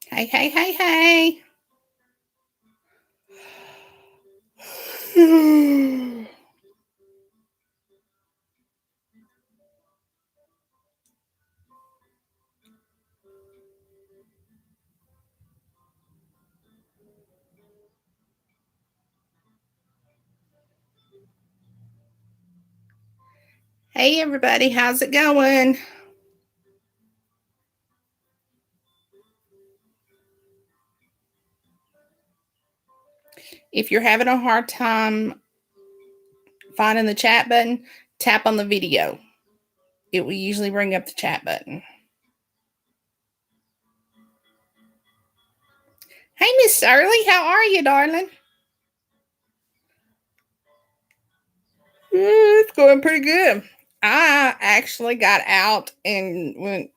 Hey, hey, hey, hey. Hey, everybody. How's it going? If you're having a hard time finding the chat button, tap on the video. It will usually bring up the chat button. Hey, Miss Shirley. How are you, darling? It's going pretty good. I actually got out and went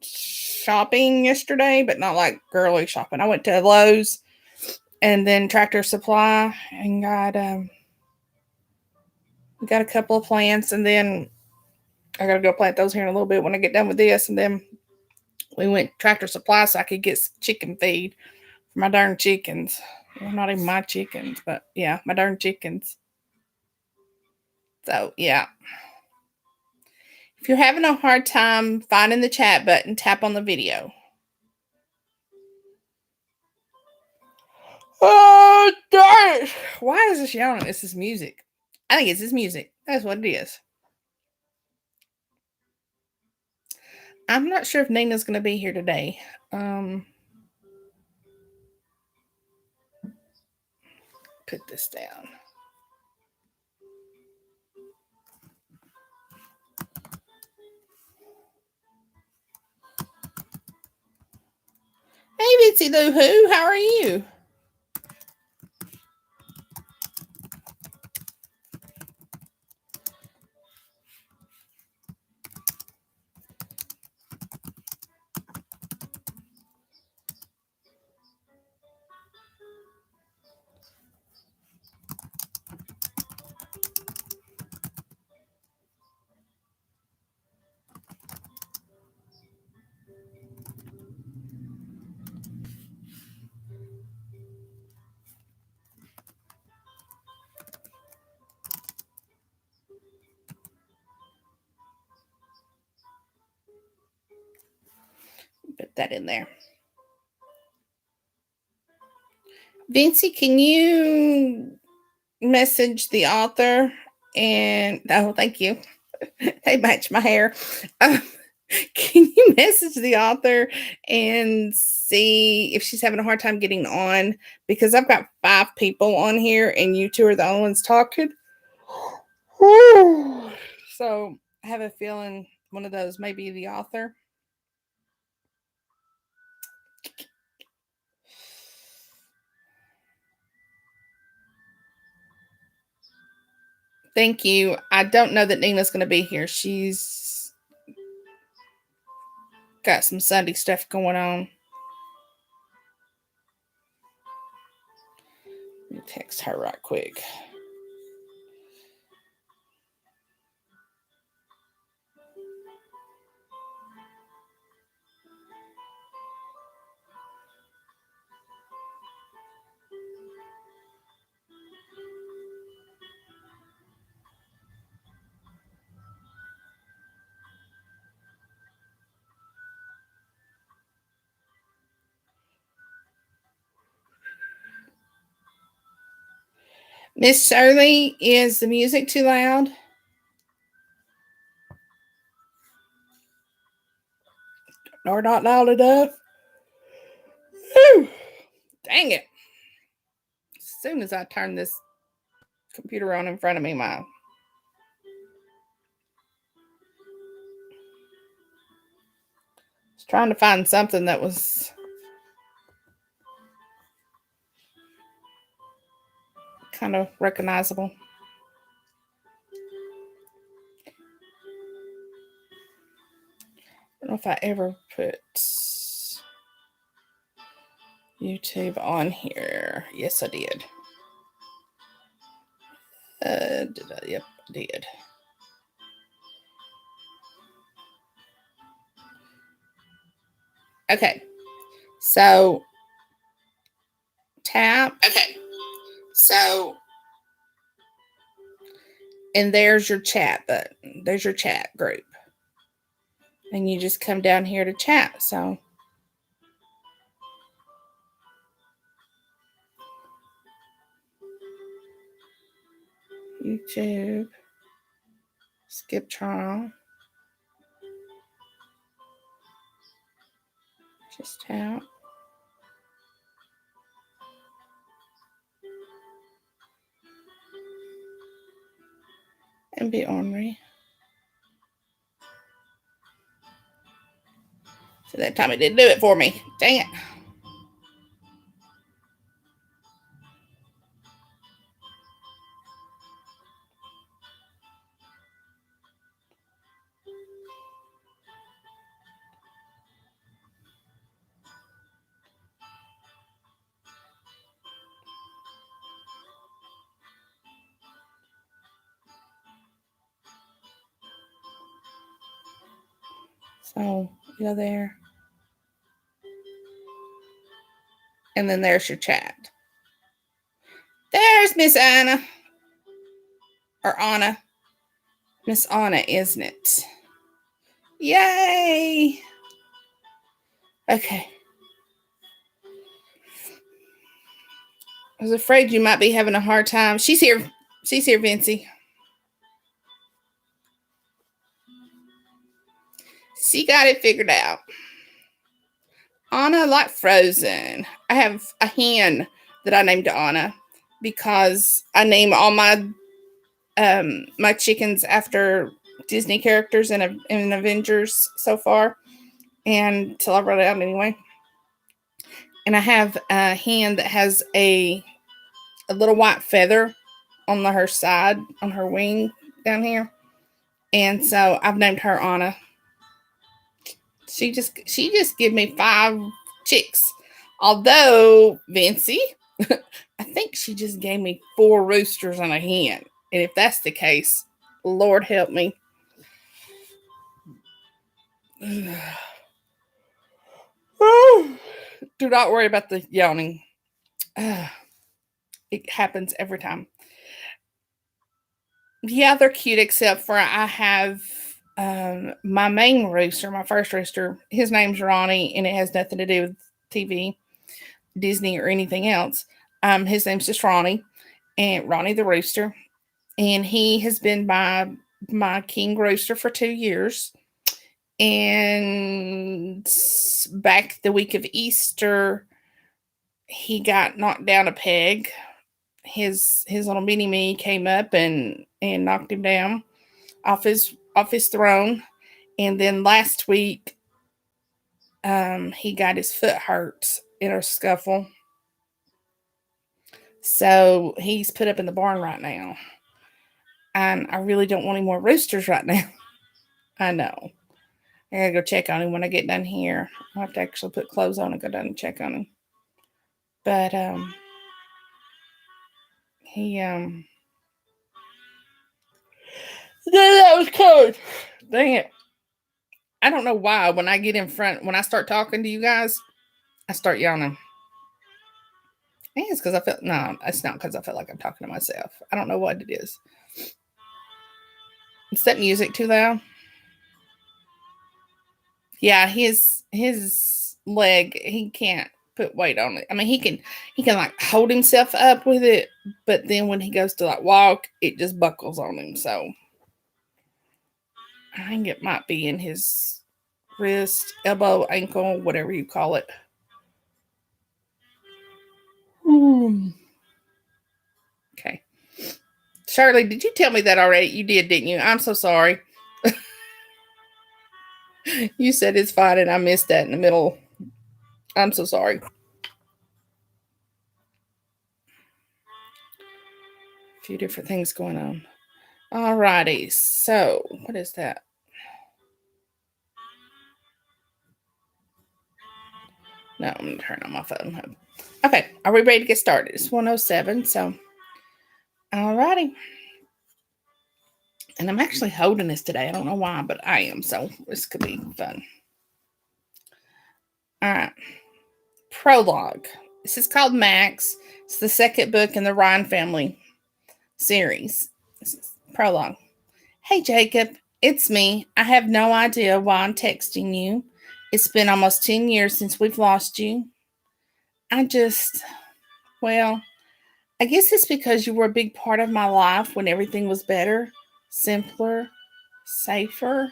shopping yesterday, but not like girly shopping. I went to Lowe's and then Tractor Supply and got a couple of plants, and then I gotta go plant those here in a little bit when I get done with this. And then we went Tractor Supply so I could get some chicken feed for my darn chickens. Well, not even my chickens, but yeah, my darn chickens. So yeah. If you're having a hard time finding the chat button, tap on the video. Oh, darn it. Why is this yelling? It's this music. I think it's this music. That's what it is. I'm not sure if Nina's going to be here today. Put this down. Hey, Bitsy Lou Who, how are you? Put that in there. Vincy, can you message the author? And oh, thank you. They match my hair. Can you message the author and see if she's having a hard time getting on? Because I've got 5 people on here, and you 2 are the only ones talking. So I have a feeling one of those may be the author. Thank you. I don't know that Nina's going to be here. She's got some Sunday stuff going on. Let me text her right quick. Miss Shirley, is the music too loud? Or not loud enough? Whew. Dang it. As soon as I turn this computer on in front of me, my was trying to find something that was kind of recognizable. I don't know if I ever put YouTube on here. Yes, I did. Yep, I did. Okay. So tap. Okay. So, and there's your chat button. There's your chat group. And you just come down here to chat. So YouTube, skip trial, just tap. And be ornery. So that time it didn't do it for me. Dang it. So go there. And then there's your chat. There's Miss Anna. Or Anna. Miss Anna, isn't it? Yay! Okay. I was afraid you might be having a hard time. She's here. She's here, Vincey. She got it figured out. Anna like Frozen. I have a hen that I named Anna because I name all my my chickens after Disney characters in Avengers so far, and till I wrote it out anyway. And I have a hen that has a little white feather on her side, on her wing down here, and so I've named her Anna. She just gave me 5 chicks, although Vincey, I think she just gave me 4 roosters and a hen. And if that's the case, Lord help me. Do not worry about the yawning. It happens every time. Yeah, they're cute, except for I have my main rooster, my first rooster. His name's Ronnie, and it has nothing to do with TV, Disney, or anything else. His name's just Ronnie, and Ronnie the rooster, and he has been my king rooster for 2 years. And back the week of Easter, he got knocked down a peg. His little mini me came up and knocked him down off his throne. And then last week, he got his foot hurt in a scuffle. So he's put up in the barn right now. And I really don't want any more roosters right now. I know. I gotta go check on him when I get done here. I'll have to actually put clothes on and go down and check on him. But he that was close. Dang it. I don't know why when I get in front, when I start talking to you guys, I start yawning. I think it's because I feel, no, it's not because I feel like I'm talking to myself. I don't know what it is. Is that music too loud? Yeah, his leg, he can't put weight on it. I mean, he can like hold himself up with it, but then when he goes to like walk, it just buckles on him. So I think it might be in his wrist, elbow, ankle, whatever you call it. Okay. Shirley, did you tell me that already? You did, didn't you? I'm so sorry. You said it's fine and I missed that in the middle. I'm so sorry. A few different things going on. Alrighty. So, what is that? No, I'm going to turn on my phone. Okay. Are we ready to get started? It's 1:07. So, alrighty. And I'm actually holding this today. I don't know why, but I am. So, this could be fun. All right. Prologue. This is called Max. It's the second book in the Ryan family series. This is Prologue. Hey, Jacob, it's me. I have no idea why I'm texting you. It's been almost 10 years since we've lost you. I just, well, I guess it's because you were a big part of my life when everything was better, simpler, safer.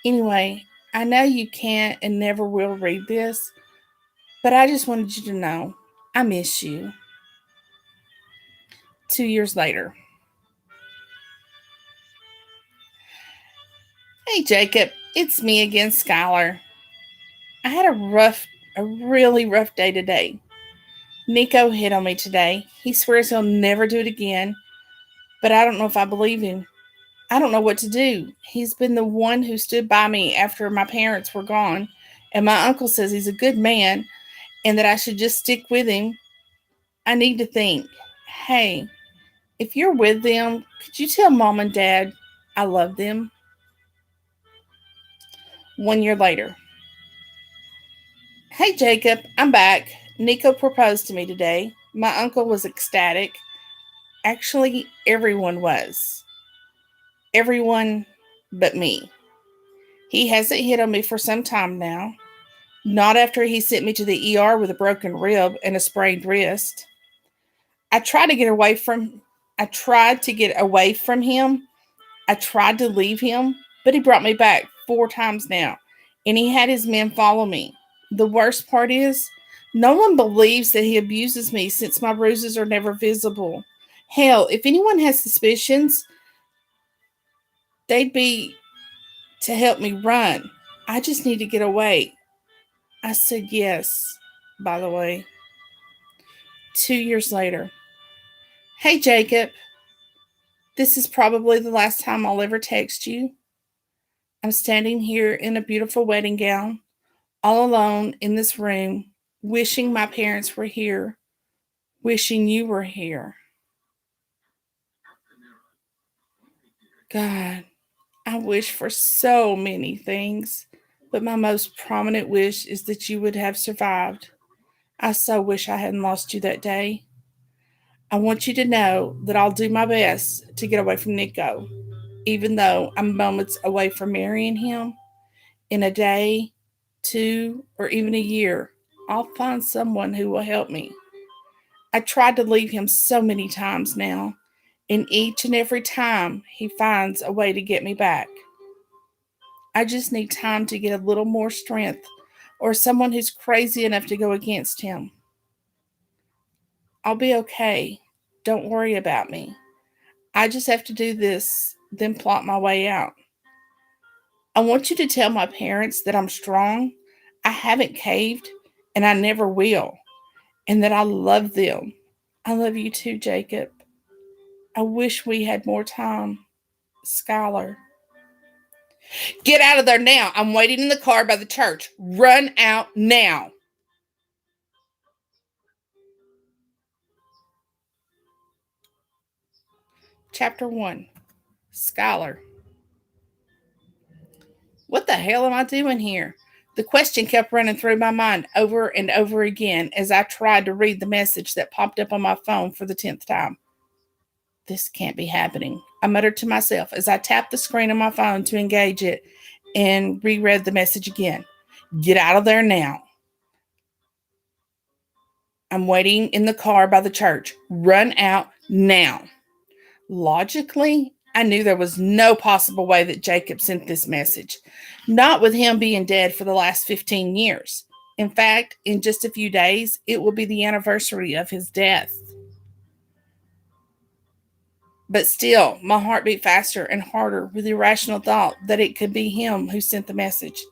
Anyway, I know you can't and never will read this, but I just wanted you to know I miss you. 2 years later. Hey, Jacob, it's me again, Skylar. I had a really rough day today. Nico hit on me today. He swears he'll never do it again, but I don't know if I believe him. I don't know what to do. He's been the one who stood by me after my parents were gone, and my uncle says he's a good man and that I should just stick with him. I need to think. Hey, if you're with them, could you tell mom and dad I love them? 1 year later. Hey, Jacob, I'm back. Nico proposed to me today. My uncle was ecstatic. Actually, everyone was. Everyone but me. He hasn't hit on me for some time now. Not after he sent me to the ER with a broken rib and a sprained wrist. I tried to get away from I tried to get away from him. I tried to leave him, but he brought me back 4 times now, and he had his men follow me. The worst part is, no one believes that he abuses me since my bruises are never visible. Hell, if anyone has suspicions, they'd be to help me run. I just need to get away. I said yes, by the way. 2 years later. Hey, Jacob. This is probably the last time I'll ever text you. I'm standing here in a beautiful wedding gown, all alone in this room, wishing my parents were here, wishing you were here. God, I wish for so many things, but my most prominent wish is that you would have survived. I so wish I hadn't lost you that day. I want you to know that I'll do my best to get away from Nico, even though I'm moments away from marrying him. In a day, 2, or even a year, I'll find someone who will help me. I tried to leave him so many times now, and each and every time he finds a way to get me back. I just need time to get a little more strength or someone who's crazy enough to go against him. I'll be okay. Don't worry about me. I just have to do this, then plot my way out. I want you to tell my parents that I'm strong, I haven't caved, and I never will, and that I love them. I love you too, Jacob. I wish we had more time. Skylar. Get out of there now. I'm waiting in the car by the church. Run out now. Chapter 1. Skylar. What the hell am I doing here? The question kept running through my mind over and over again as I tried to read the message that popped up on my phone for the 10th time. This can't be happening, I muttered to myself as I tapped the screen on my phone to engage it and reread the message again. Get out of there now. I'm waiting in the car by the church. Run out now. Logically, I knew there was no possible way that Jacob sent this message, not with him being dead for the last 15 years. In fact, in just a few days, it will be the anniversary of his death. But still, my heart beat faster and harder with the irrational thought that it could be him who sent the message.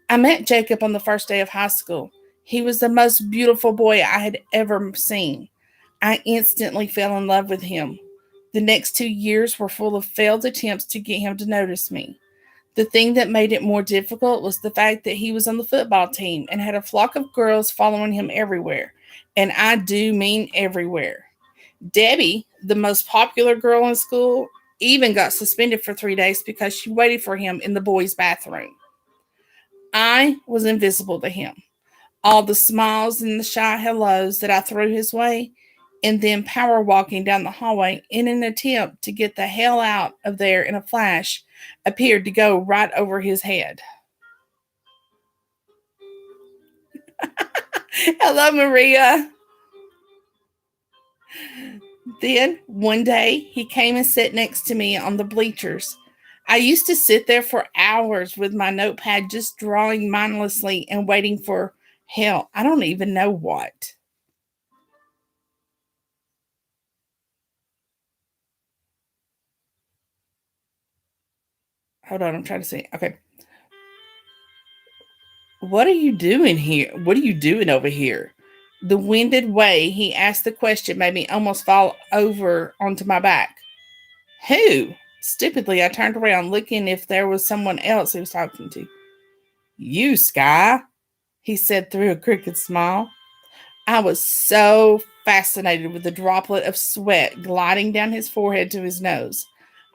I met Jacob on the first day of high school. He was the most beautiful boy I had ever seen. I instantly fell in love with him. The next 2 years were full of failed attempts to get him to notice me. The thing that made it more difficult was the fact that he was on the football team and had a flock of girls following him everywhere. And I do mean everywhere. Debbie, the most popular girl in school, even got suspended for 3 days because she waited for him in the boys' bathroom. I was invisible to him. All the smiles and the shy hellos that I threw his way, and then power walking down the hallway in an attempt to get the hell out of there in a flash appeared to go right over his head. Hello, Maria. Then one day he came and sat next to me on the bleachers. I used to sit there for hours with my notepad just drawing mindlessly and waiting for hell, I don't even know what. Hold on, I'm trying to see. Okay. What are you doing here? What are you doing over here? The winded way he asked the question made me almost fall over onto my back. Who? Stupidly, I turned around looking if there was someone else he was talking to. You, Sky, he said through a crooked smile. I was so fascinated with the droplet of sweat gliding down his forehead to his nose.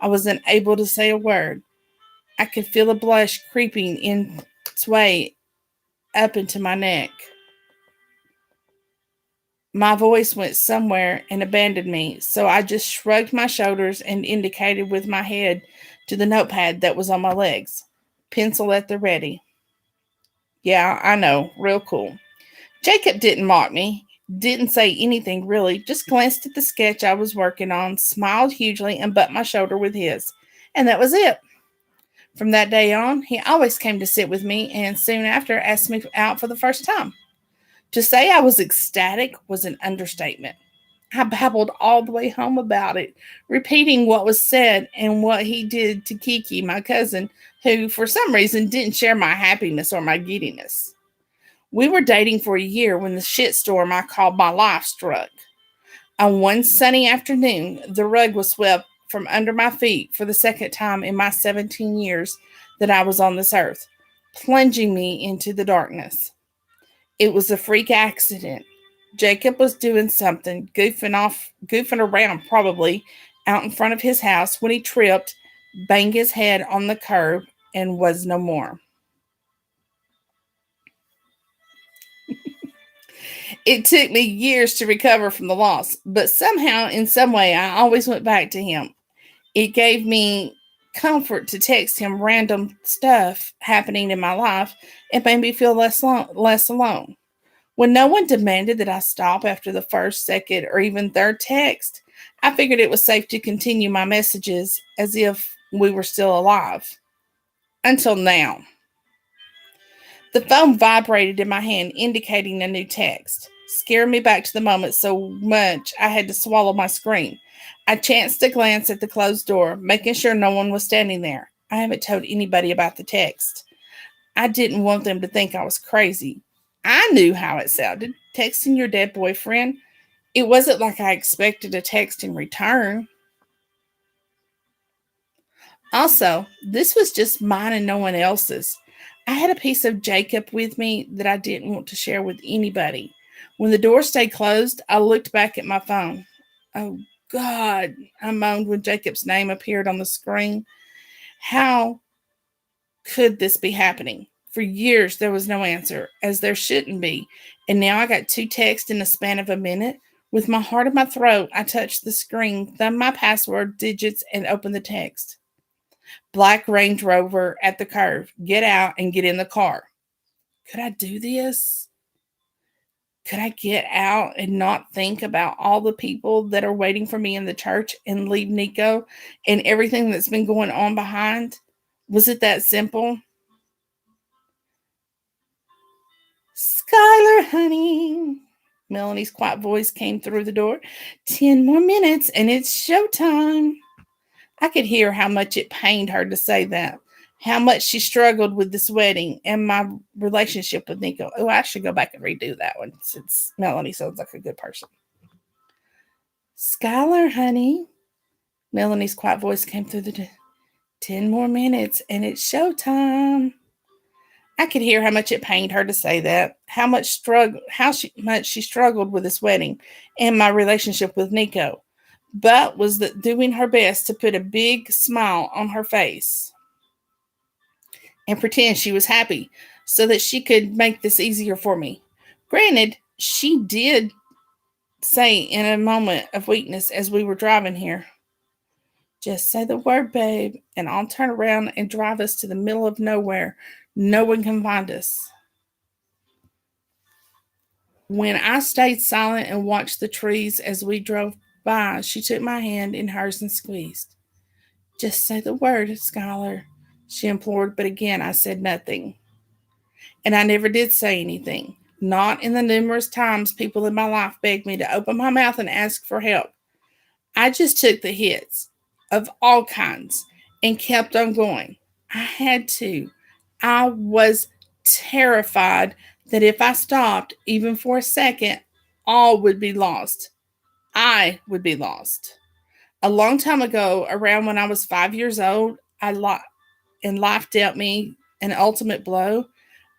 I was unable to say a word. I could feel a blush creeping in its way up into my neck. My voice went somewhere and abandoned me, so I just shrugged my shoulders and indicated with my head to the notepad that was on my legs. Pencil at the ready. Yeah, I know, real cool. Jacob didn't mock me, didn't say anything really, just glanced at the sketch I was working on, smiled hugely, and butt my shoulder with his. And that was it. From that day on, he always came to sit with me and soon after asked me out for the first time. To say I was ecstatic was an understatement. I babbled all the way home about it, repeating what was said and what he did to Kiki, my cousin, who for some reason didn't share my happiness or my giddiness. We were dating for a year when the shitstorm I called my life struck. On one sunny afternoon, the rug was swept from under my feet for the second time in my 17 years that I was on this earth, plunging me into the darkness. It was a freak accident. Jacob was doing something, goofing around probably, out in front of his house when he tripped, banged his head on the curb, and was no more. It took me years to recover from the loss, but somehow, in some way, I always went back to him. It gave me comfort to text him random stuff happening in my life and made me feel less alone. When no one demanded that I stop after the first, second, or even third text, I figured it was safe to continue my messages as if we were still alive. Until now. The phone vibrated in my hand, indicating a new text, scaring me back to the moment so much I had to swallow my scream. I chanced a glance at the closed door, making sure no one was standing there. I haven't told anybody about the text. I didn't want them to think I was crazy. I knew how it sounded, texting your dead boyfriend. It wasn't like I expected a text in return. Also, this was just mine and no one else's. I had a piece of Jacob with me that I didn't want to share with anybody. When the door stayed closed, I looked back at my phone. Oh, God, I moaned when Jacob's name appeared on the screen. How could this be happening? For years, there was no answer, as there shouldn't be. And now I got two texts in the span of a minute. With my heart in my throat, I touched the screen, thumbed my password digits, and opened the text. Black Range Rover at the curve. Get out and get in the car. Could I do this? Could I get out and not think about all the people that are waiting for me in the church and leave Nico and everything that's been going on behind? Was it that simple? Skylar, honey. Melanie's quiet voice came through the door. 10 more minutes and it's showtime. I could hear how much it pained her to say that, how much she struggled with this wedding and my relationship with Nico. Oh, I should go back and redo that one since Melanie sounds like a good person. Skylar, honey. Melanie's quiet voice came through the door. 10 more minutes and it's showtime. I could hear how much it pained her to say that, much she struggled with this wedding and my relationship with Nico, but was doing her best to put a big smile on her face and pretend she was happy so that she could make this easier for me. Granted, she did say in a moment of weakness as we were driving here, just say the word, babe, and I'll turn around and drive us to the middle of nowhere. No one can find us. When I stayed silent and watched the trees as we drove by, she took my hand in hers and squeezed. Just say the word, Skylar, she implored, but again I said nothing. And I never did say anything. Not in the numerous times people in my life begged me to open my mouth and ask for help. I just took the hits of all kinds and kept on going. I had to. I was terrified that if I stopped, even for a second, all would be lost. I would be lost. A long time ago, around when I was 5 years old, and life dealt me an ultimate blow.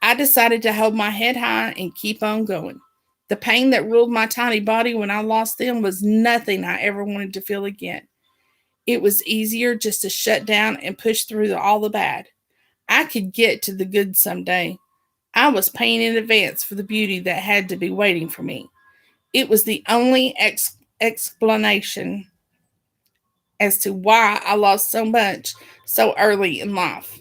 I decided to hold my head high and keep on going. The pain that ruled my tiny body when I lost them was nothing I ever wanted to feel again. It was easier just to shut down and push through all the bad. I could get to the good someday. I was paying in advance for the beauty that had to be waiting for me. It was the only explanation as to why I lost so much so early in life.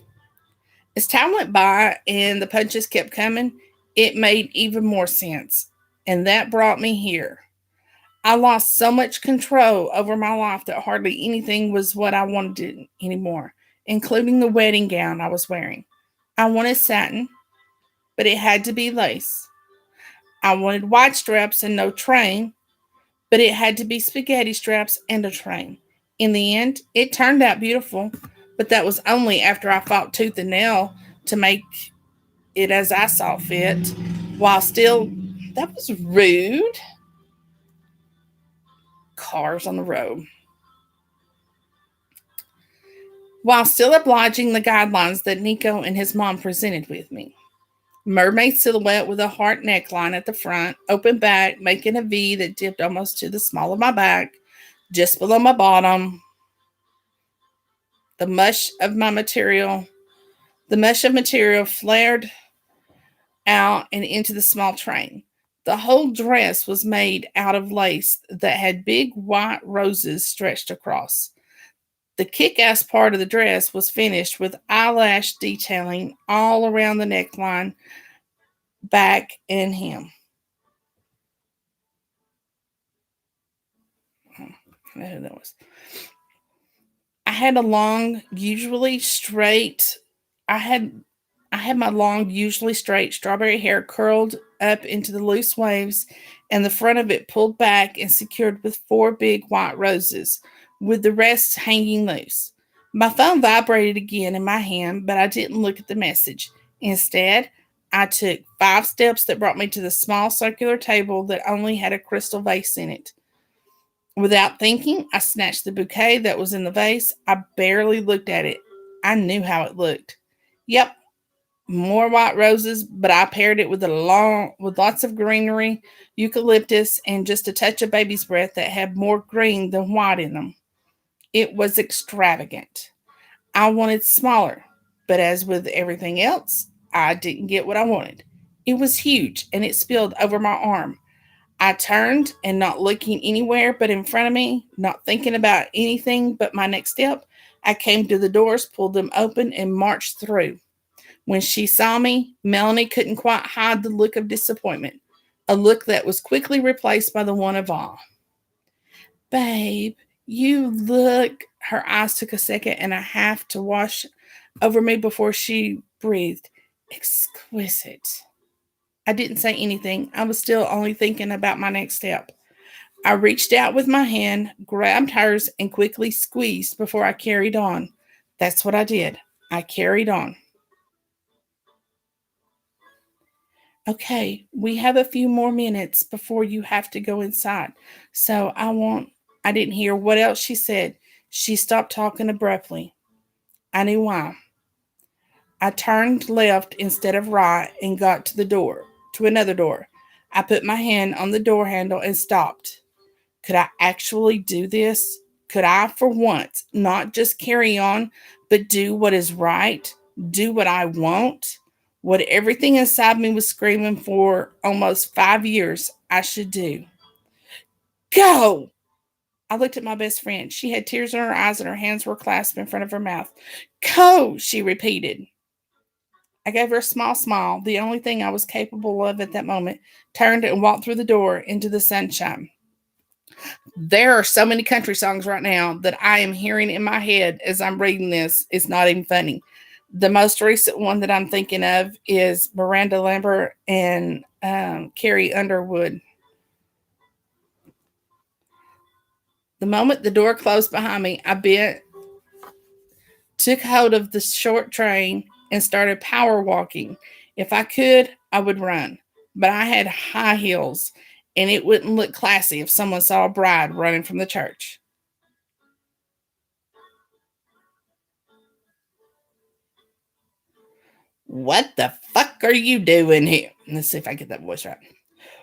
As time went by and the punches kept coming, it made even more sense. And that brought me here. I lost so much control over my life that hardly anything was what I wanted anymore, including the wedding gown I was wearing. I wanted satin, but it had to be lace. I wanted white straps and no train, but it had to be spaghetti straps and a train. In the end, it turned out beautiful, but that was only after I fought tooth and nail to make it as I saw fit, while still, that was rude. Cars on the road. While still obliging the guidelines that Nico and his mom presented with me. Mermaid silhouette with a heart neckline at the front, open back, making a V that dipped almost to the small of my back, just below my bottom. The mush of my material, the mesh of material flared out and into the small train. The whole dress was made out of lace that had big white roses stretched across. The kick ass part of the dress was finished with eyelash detailing all around the neckline, back, and hem. I know who that was. I had a long, usually straight. I had I had my long, usually straight strawberry hair curled up into the loose waves, and the front of it pulled back and secured with four big white roses, with the rest hanging loose. My phone vibrated again in my hand, but I didn't look at the message. Instead, I took 5 steps that brought me to the small circular table that only had a crystal vase in it. Without thinking, I snatched the bouquet that was in the vase. I barely looked at it. I knew how it looked. Yep, more white roses, but I paired it with lots of greenery, eucalyptus, and just a touch of baby's breath that had more green than white in them. It was extravagant. I wanted smaller, but as with everything else, I didn't get what I wanted. It was huge and it spilled over my arm. I turned and not looking anywhere but in front of me, not thinking about anything but my next step, I came to the doors, pulled them open, and marched through. When she saw me, Melanie couldn't quite hide the look of disappointment, a look that was quickly replaced by the one of awe. Babe, you look. Her eyes took a second and a half to wash over me before she breathed. Exquisite. I didn't say anything. I was still only thinking about my next step. I reached out with my hand, grabbed hers, and quickly squeezed before I carried on. That's what I did. I carried on. Okay, we have a few more minutes before you have to go inside. So I won't. I didn't hear what else she said. She stopped talking abruptly. I knew why. I turned left instead of right and got to another door. I put my hand on the door handle and stopped. Could I actually do this? Could I, for once, not just carry on, but do what is right? Do what I want? what everything inside me was screaming for almost 5 years I should do. Go! I looked at my best friend. She had tears in her eyes and her hands were clasped in front of her mouth. Go, she repeated. I gave her a small smile, the only thing I was capable of at that moment, turned and walked through the door into the sunshine. There are so many country songs right now that I am hearing in my head as I'm reading this. It's not even funny. The most recent one that I'm thinking of is Miranda Lambert and Carrie Underwood. The moment the door closed behind me, I bent, took hold of the short train, and started power walking. If I could, I would run, but I had high heels, and it wouldn't look classy if someone saw a bride running from the church. What the fuck are you doing here? Let's see if I get that voice right.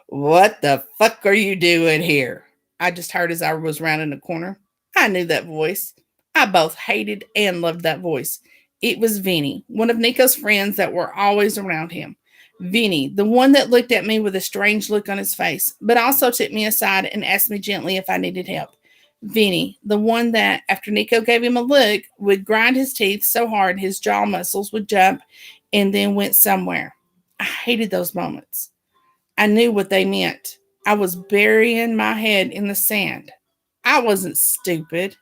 What the fuck are you doing here? I just heard as I was rounding the corner. I knew that voice. I both hated and loved that voice. It was Vinny, one of Nico's friends that were always around him. Vinny, the one that looked at me with a strange look on his face, but also took me aside and asked me gently if I needed help. Vinny, the one that, after Nico gave him a look, would grind his teeth so hard his jaw muscles would jump and then went somewhere. I hated those moments. I knew what they meant. I was burying my head in the sand. I wasn't stupid.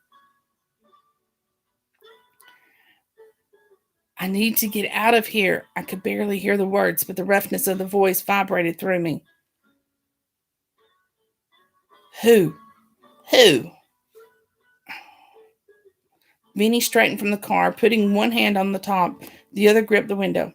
I need to get out of here. I could barely hear the words, but the roughness of the voice vibrated through me. Who? Who? Vinny straightened from the car, putting one hand on the top, the other gripped the window.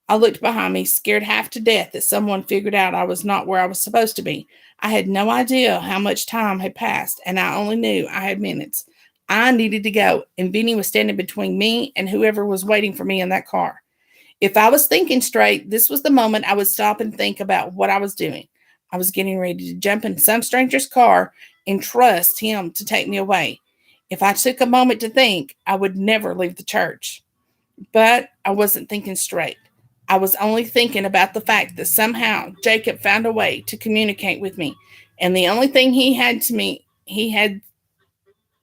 I looked behind me, scared half to death that someone figured out I was not where I was supposed to be. I had no idea how much time had passed, and I only knew I had minutes. I needed to go, and Vinny was standing between me and whoever was waiting for me in that car. If I was thinking straight, this was the moment I would stop and think about what I was doing. I was getting ready to jump in some stranger's car and trust him to take me away. If I took a moment to think, I would never leave the church. But I wasn't thinking straight. I was only thinking about the fact that somehow Jacob found a way to communicate with me, and the only thing he had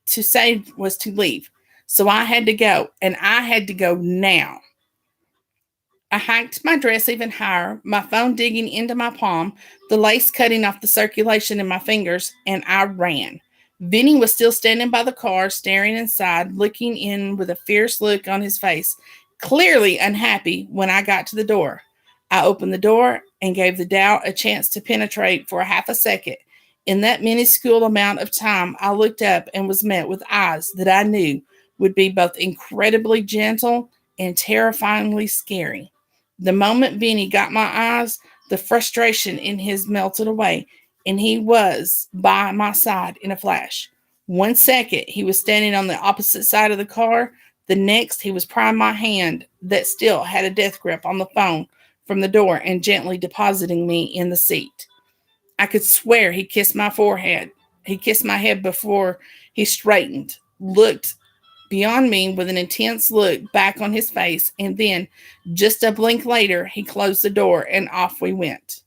to say was to leave. So I had to go, and I had to go now. I hiked my dress even higher, my phone digging into my palm, the lace cutting off the circulation in my fingers, and I ran. Vinny was still standing by the car, staring inside, looking in with a fierce look on his face, clearly unhappy when I got to the door. I opened the door and gave the doubt a chance to penetrate for a half a second. In that minuscule amount of time, I looked up and was met with eyes that I knew would be both incredibly gentle and terrifyingly scary. The moment Vinny got my eyes, the frustration in his melted away, and he was by my side in a flash. 1 second, he was standing on the opposite side of the car. The next, he was prying my hand that still had a death grip on the phone from the door and gently depositing me in the seat. I could swear he kissed my forehead. He kissed my head before he straightened, looked beyond me with an intense look back on his face, and then, just a blink later, he closed the door and off we went.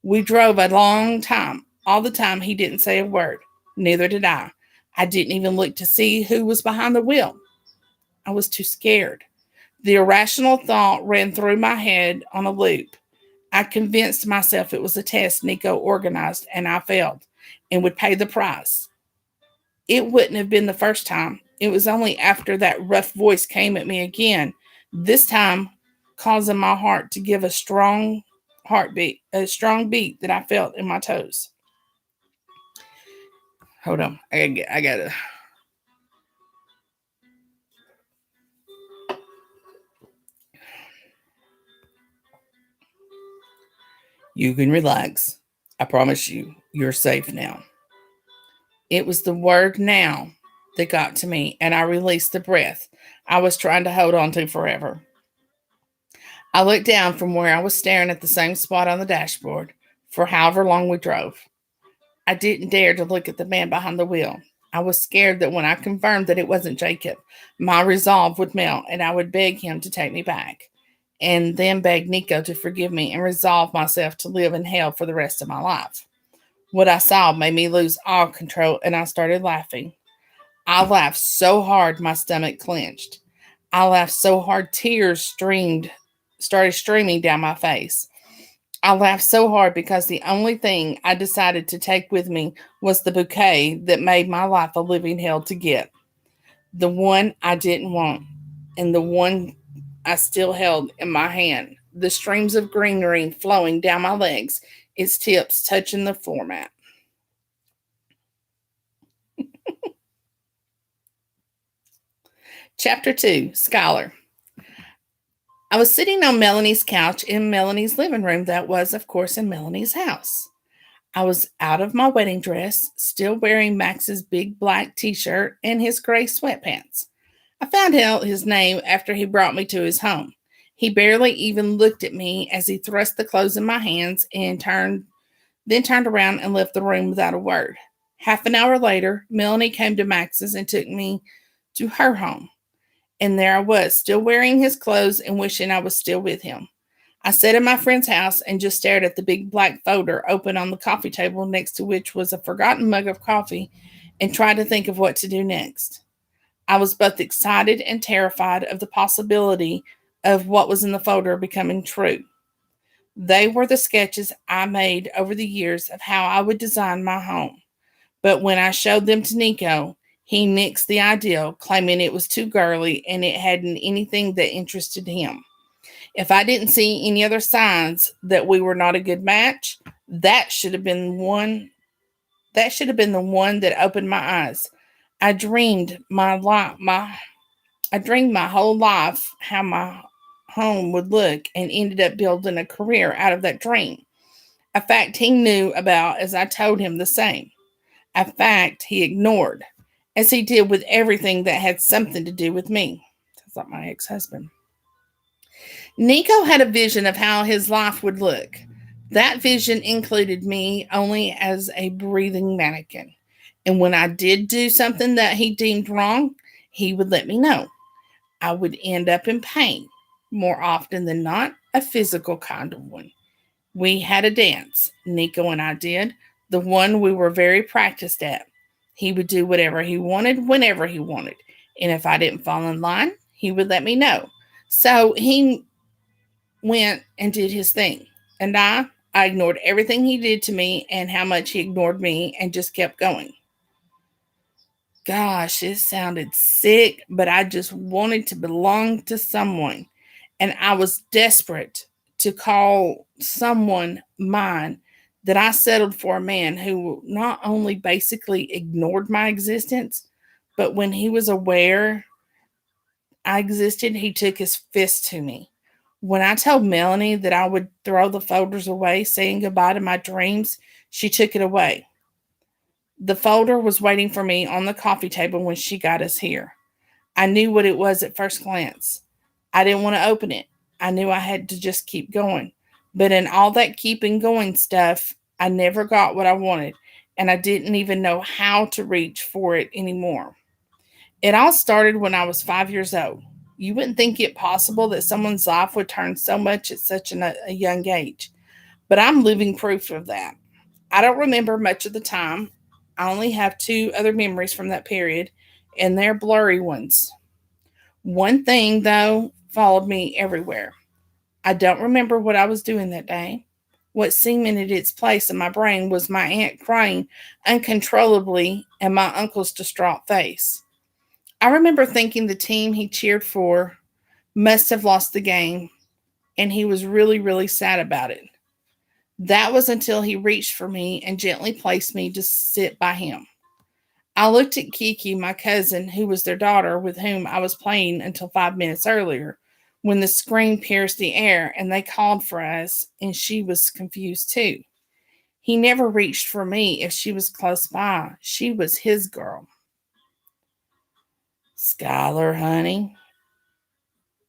We drove a long time. All the time, he didn't say a word. Neither did I. I didn't even look to see who was behind the wheel. I was too scared. The irrational thought ran through my head on a loop. I convinced myself it was a test Nico organized, and I failed and would pay the price. It wouldn't have been the first time. It was only after that rough voice came at me again, this time causing my heart to give a strong beat that I felt in my toes. Hold on. I gotta. You can relax. I promise you, you're safe now. It was the word now that got to me, and I released the breath I was trying to hold on to forever. I looked down from where I was staring at the same spot on the dashboard for however long we drove. I didn't dare to look at the man behind the wheel. I was scared that when I confirmed that it wasn't Jacob, my resolve would melt and I would beg him to take me back. and then begged Nico to forgive me and resolve myself to live in hell for the rest of my life. What I saw made me lose all control, and I started laughing. I laughed so hard my stomach clenched. I laughed so hard started streaming down my face. I laughed so hard because the only thing I decided to take with me was the bouquet that made my life a living hell to get. The one I didn't want, and the one I still held in my hand. The streams of greenery flowing down my legs, its tips touching the floor mat. Chapter 2, Scholar. I was sitting on Melanie's couch in Melanie's living room, that was, of course, in Melanie's house. I was out of my wedding dress, still wearing Max's big black t shirt and his gray sweatpants. I found out his name after he brought me to his home. He barely even looked at me as he thrust the clothes in my hands and then turned around and left the room without a word. Half an hour later, Melanie came to Max's and took me to her home. And there I was, still wearing his clothes and wishing I was still with him. I sat in my friend's house and just stared at the big black folder open on the coffee table next to which was a forgotten mug of coffee and tried to think of what to do next. I was both excited and terrified of the possibility of what was in the folder becoming true. They were the sketches I made over the years of how I would design my home. But when I showed them to Nico, he nixed the idea, claiming it was too girly and it hadn't anything that interested him. If I didn't see any other signs that we were not a good match, that should have been one that should have been the one that opened my eyes. I dreamed my life my I dreamed my whole life how my home would look and ended up building a career out of that dream. A fact he knew about as I told him the same. A fact he ignored, as he did with everything that had something to do with me. Sounds like my ex husband. Nico had a vision of how his life would look. That vision included me only as a breathing mannequin. And when I did do something that he deemed wrong, he would let me know. I would end up in pain, more often than not, a physical kind of one. We had a dance, Nico and I did, the one we were very practiced at. He would do whatever he wanted, whenever he wanted. And if I didn't fall in line, he would let me know. So he went and did his thing. And I ignored everything he did to me and how much he ignored me and just kept going. Gosh, it sounded sick, but I just wanted to belong to someone. And I was desperate to call someone mine that I settled for a man who not only basically ignored my existence, but when he was aware I existed, he took his fist to me. When I told Melanie that I would throw the folders away, saying goodbye to my dreams, she took it away. The folder was waiting for me on the coffee table when she got us here. I knew what it was at first glance. I didn't want to open it. I knew I had to just keep going. But in all that keeping going stuff, I never got what I wanted, and I didn't even know how to reach for it anymore. It all started when I was 5 years old. You wouldn't think it possible that someone's life would turn so much at such a young age, but I'm living proof of that. I don't remember much of the time. I only have two other memories from that period, and they're blurry ones. One thing, though, followed me everywhere. I don't remember what I was doing that day. What cemented its place in my brain was my aunt crying uncontrollably and my uncle's distraught face. I remember thinking the team he cheered for must have lost the game, and he was really, really sad about it. That was until he reached for me and gently placed me to sit by him. I looked at Kiki, my cousin, who was their daughter, with whom I was playing until 5 minutes earlier, when the scream pierced the air and they called for us, and she was confused too. He never reached for me if she was close by. She was his girl. Skylar, honey.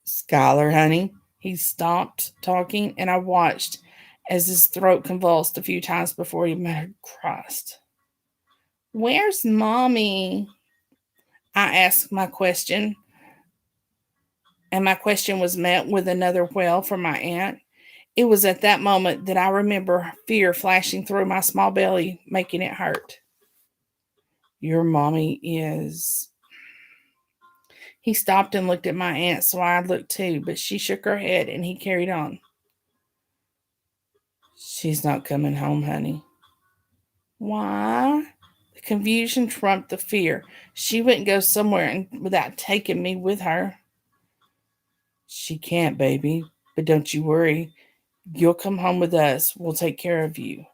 Skylar, honey. He stopped talking, and I watched as his throat convulsed a few times before he muttered, Christ. Where's Mommy? I asked my question and my question was met with another well from my aunt. It was at that moment that I remember fear flashing through my small belly, making it hurt. Your mommy is. He stopped and looked at my aunt, so I looked too, but she shook her head and he carried on. She's not coming home, honey. Why? The confusion trumped the fear. She wouldn't go somewhere without taking me with her. She can't, baby, but don't you worry. You'll come home with us. We'll take care of you.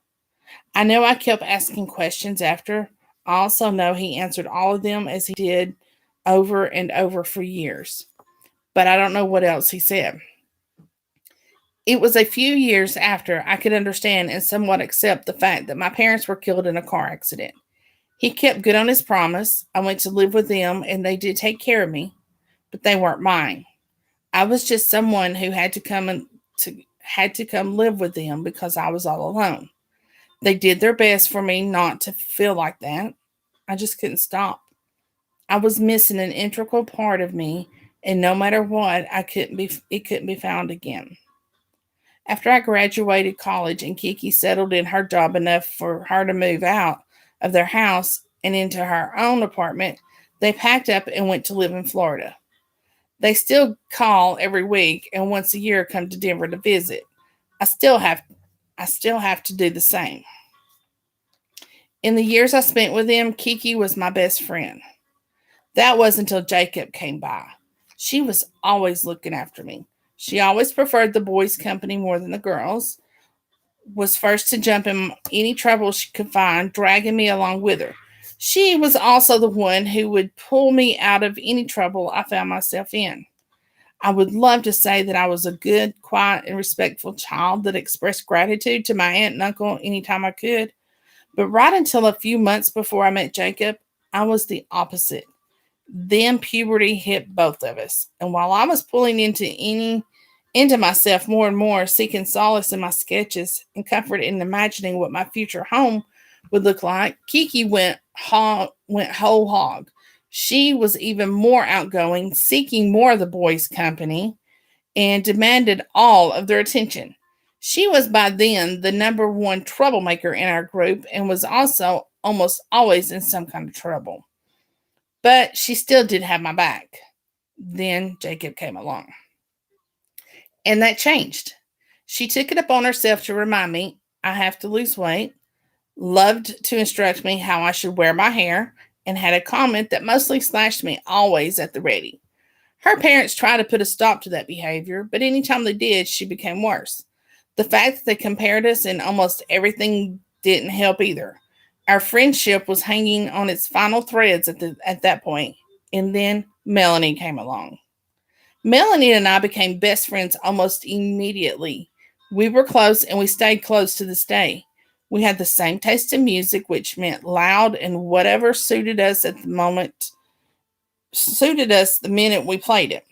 I know I kept asking questions after. I also know he answered all of them as he did over and over for years. But I don't know what else he said. It was a few years after I could understand and somewhat accept the fact that my parents were killed in a car accident. He kept good on his promise. I went to live with them and they did take care of me, but they weren't mine. I was just someone who had to come live with them because I was all alone. They did their best for me not to feel like that. I just couldn't stop. I was missing an integral part of me, and no matter what, it couldn't be found again. After I graduated college and Kiki settled in her job enough for her to move out of their house and into her own apartment, they packed up and went to live in Florida. They still call every week and once a year come to Denver to visit. I still have I still have to do the same. In the years I spent with them, Kiki was my best friend. That was until Jacob came by. She was always looking after me. She always preferred the boys' company more than the girls, was first to jump in any trouble she could find, dragging me along with her. She was also the one who would pull me out of any trouble I found myself in. I would love to say that I was a good, quiet, and respectful child that expressed gratitude to my aunt and uncle anytime I could, but right until a few months before I met Jacob, I was the opposite. Then puberty hit both of us. And while I was pulling into myself more and more, seeking solace in my sketches and comfort in imagining what my future home would look like, Kiki went whole hog. She was even more outgoing, seeking more of the boys' company, and demanded all of their attention. She was by then the number one troublemaker in our group and was also almost always in some kind of trouble. But she still did have my back. Then Jacob came along. And that changed. She took it upon herself to remind me I have to lose weight, loved to instruct me how I should wear my hair, and had a comment that mostly slashed me always at the ready. Her parents tried to put a stop to that behavior, but anytime they did, she became worse. The fact that they compared us in almost everything didn't help either. Our friendship was hanging on its final threads at that point, and then Melanie came along. Melanie and I became best friends almost immediately. We were close and we stayed close to this day. We had the same taste in music, which meant loud and whatever suited us the minute we played it.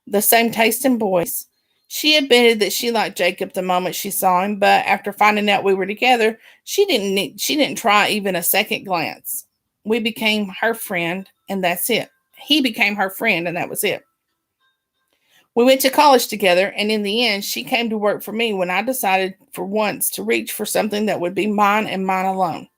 The same taste in boys. She admitted that she liked Jacob the moment she saw him, but after finding out we were together, she didn't try even a second glance. We became her friend, and that's it. He became her friend, and that was it. We went to college together, and in the end, she came to work for me when I decided for once to reach for something that would be mine and mine alone.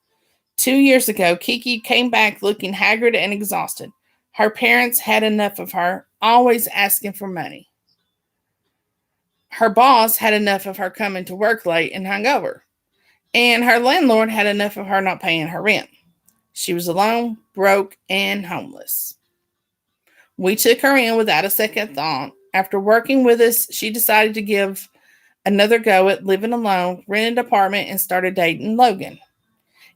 2 years ago, Kiki came back looking haggard and exhausted. Her parents had enough of her, always asking for money. Her boss had enough of her coming to work late and hungover. And her landlord had enough of her not paying her rent. She was alone, broke, and homeless. We took her in without a second thought. After working with us, she decided to give another go at living alone, rented an apartment, and started dating Logan.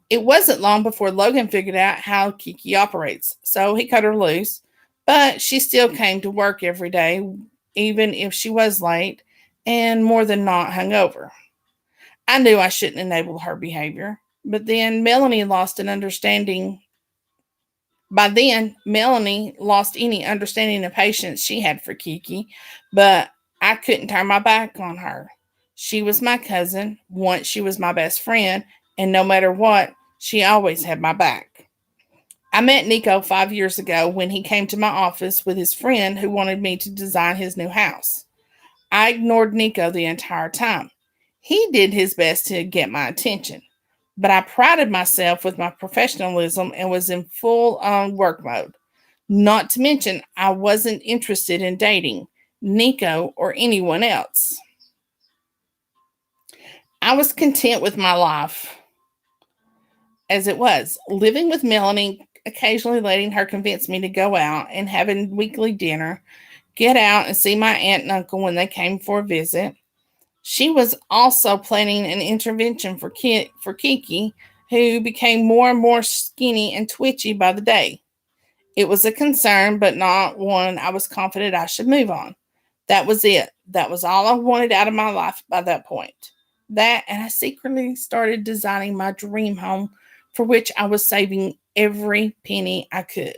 It wasn't long before Logan figured out how Kiki operates, so he cut her loose, but she still came to work every day, even if she was late and more than not hungover. I knew I shouldn't enable her behavior, but then Melanie lost an understanding. By then, Melanie lost any understanding of patience she had for Kiki, but I couldn't turn my back on her. She was my cousin, once she was my best friend, and no matter what, she always had my back. I met Nico 5 years ago when he came to my office with his friend who wanted me to design his new house. I ignored Nico the entire time. He did his best to get my attention, but I prided myself with my professionalism and was in full on work mode. Not to mention, I wasn't interested in dating Nico or anyone else. I was content with my life as it was, living with Melanie, occasionally letting her convince me to go out and having weekly dinner, get out and see my aunt and uncle when they came for a visit. She was also planning an intervention for Kiki, who became more and more skinny and twitchy by the day. It was a concern, but not one I was confident I should move on. That was it. That was all I wanted out of my life by that point. That, and I secretly started designing my dream home for which I was saving every penny I could.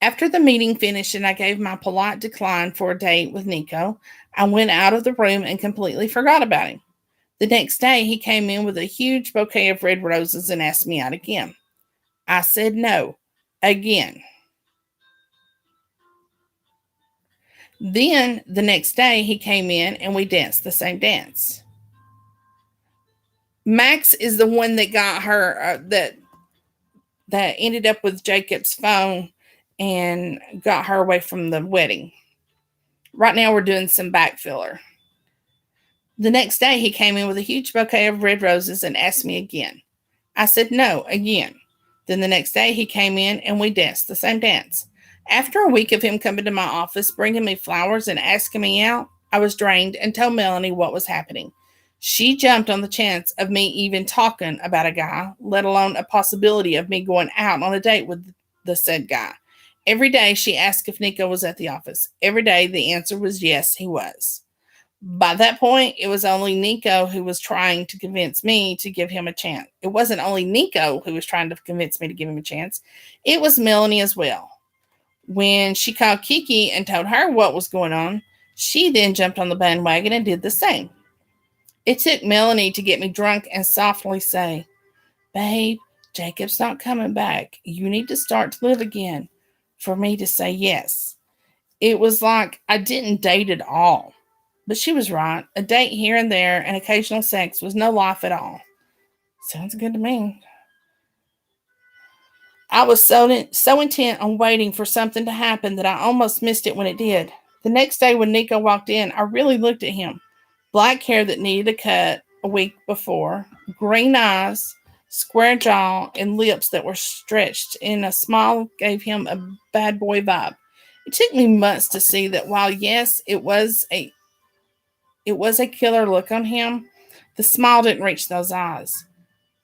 After the meeting finished and I gave my polite decline for a date with Nico, I went out of the room and completely forgot about him. The next day, he came in with a huge bouquet of red roses and asked me out again. I said no, again. Then the next day, he came in and we danced the same dance. Max is the one that got her that ended up with Jacob's phone and got her away from the wedding. Right now, we're doing some back filler. The next day, he came in with a huge bouquet of red roses and asked me again. I said no again. Then the next day, he came in and we danced the same dance. After a week of him coming to my office, bringing me flowers and asking me out, I was drained and told Melanie what was happening. She jumped on the chance of me even talking about a guy, let alone a possibility of me going out on a date with the said guy. Every day she asked if Nico was at the office. Every day the answer was yes, he was. By that point, it was only Nico who was trying to convince me to give him a chance. It wasn't only Nico who was trying to convince me to give him a chance, it was Melanie as well. When she called Kiki and told her what was going on, she then jumped on the bandwagon and did the same. It took Melanie to get me drunk and softly say, "Babe, Jacob's not coming back. You need to start to live again," for me to say yes. It was like I didn't date at all. But she was right. A date here and there and occasional sex was no life at all. Sounds good to me. I was so intent on waiting for something to happen that I almost missed it when it did. The next day when Nico walked in, I really looked at him. Black hair that needed a cut a week before, green eyes, square jaw, and lips that were stretched, and a smile gave him a bad boy vibe. It took me months to see that while yes, it was a killer look on him, the smile didn't reach those eyes.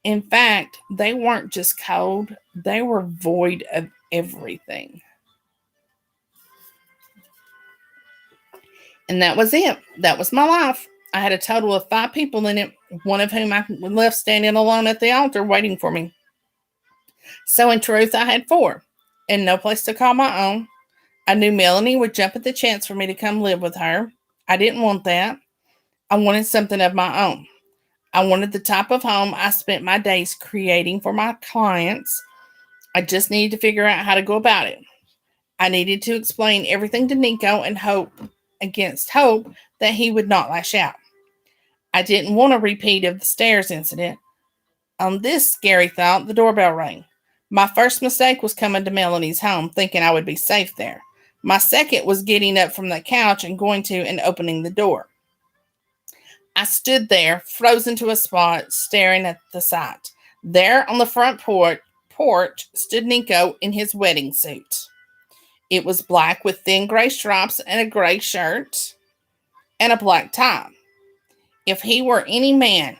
In fact, they weren't just cold, they were void of everything. And that was it. That was my life. I had a total of 5 people in it, one of whom I left standing alone at the altar waiting for me. So, in truth, I had four, and no place to call my own. I knew Melanie would jump at the chance for me to come live with her. I didn't want that. I wanted something of my own. I wanted the type of home I spent my days creating for my clients. I just needed to figure out how to go about it. I needed to explain everything to Nico and hope against hope that he would not lash out. I didn't want a repeat of the stairs incident. On this scary thought, the doorbell rang. My first mistake was coming to Melanie's home, thinking I would be safe there. My second was getting up from the couch and going to and opening the door. I stood there, frozen to a spot, staring at the sight. There on the front porch stood Nico in his wedding suit. It was black with thin gray stripes and a gray shirt and a black tie. If he were any man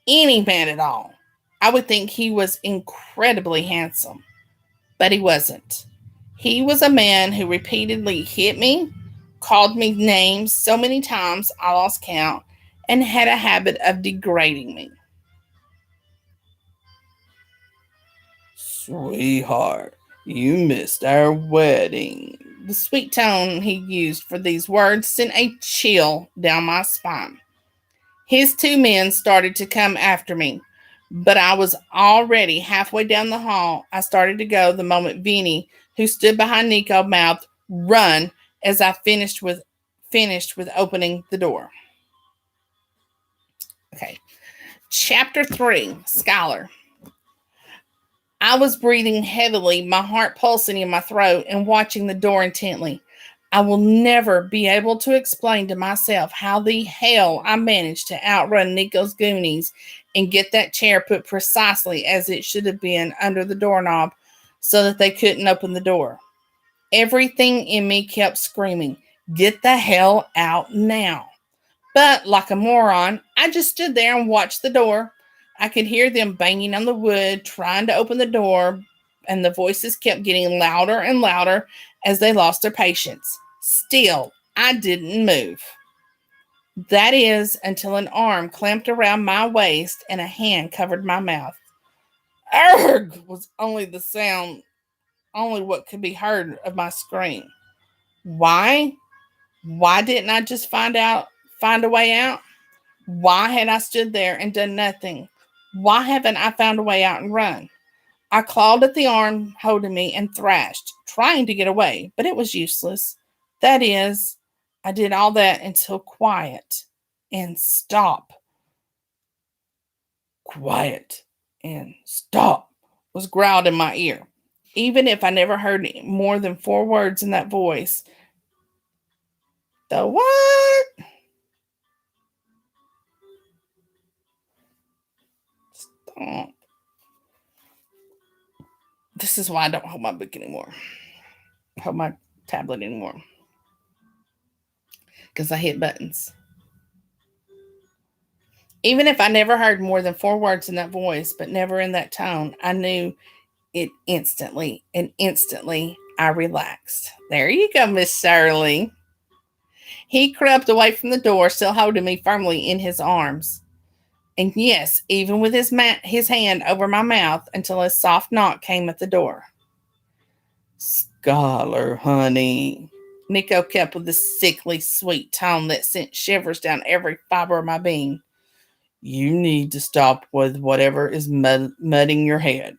at all, I would think he was incredibly handsome. But he wasn't. He was a man who repeatedly hit me, called me names so many times I lost count, and had a habit of degrading me. "Sweetheart, you missed our wedding." The sweet tone he used for these words sent a chill down my spine. His 2 men started to come after me. But I was already halfway down the hall. I started to go the moment Vinny, who stood behind Nico, mouthed, "Run," as I finished with opening the door. Okay. Chapter 3, Scholar. I was breathing heavily, my heart pulsing in my throat, and watching the door intently. I will never be able to explain to myself how the hell I managed to outrun Nico's Goonies and get that chair put precisely as it should have been under the doorknob so that they couldn't open the door. Everything in me kept screaming, "Get the hell out now." But like a moron, I just stood there and watched the door. I could hear them banging on the wood, trying to open the door, and the voices kept getting louder and louder as they lost their patience. Still, I didn't move. That is, until an arm clamped around my waist and a hand covered my mouth. "Arg!" was only what could be heard of my scream. Why? Why didn't I just find a way out? Why had I stood there and done nothing? Why haven't I found a way out and run? I clawed at the arm holding me and thrashed, trying to get away, but it was useless. That is, I did all that until quiet and stop. Quiet and stop was growled in my ear. Even if I never heard more than 4 words in that voice. The what? Stop. This is why I don't hold my book anymore. Hold my tablet anymore. Because I hit buttons. Even if I never heard more than 4 words in that voice, but never in that tone, I knew it instantly, and instantly I relaxed. There you go, Miss Shirley. He crept away from the door, still holding me firmly in his arms. And yes, even with his hand over my mouth until a soft knock came at the door. "Scholar, honey," Nico kept with a sickly sweet tone that sent shivers down every fiber of my being. "You need to stop with whatever is mudding your head."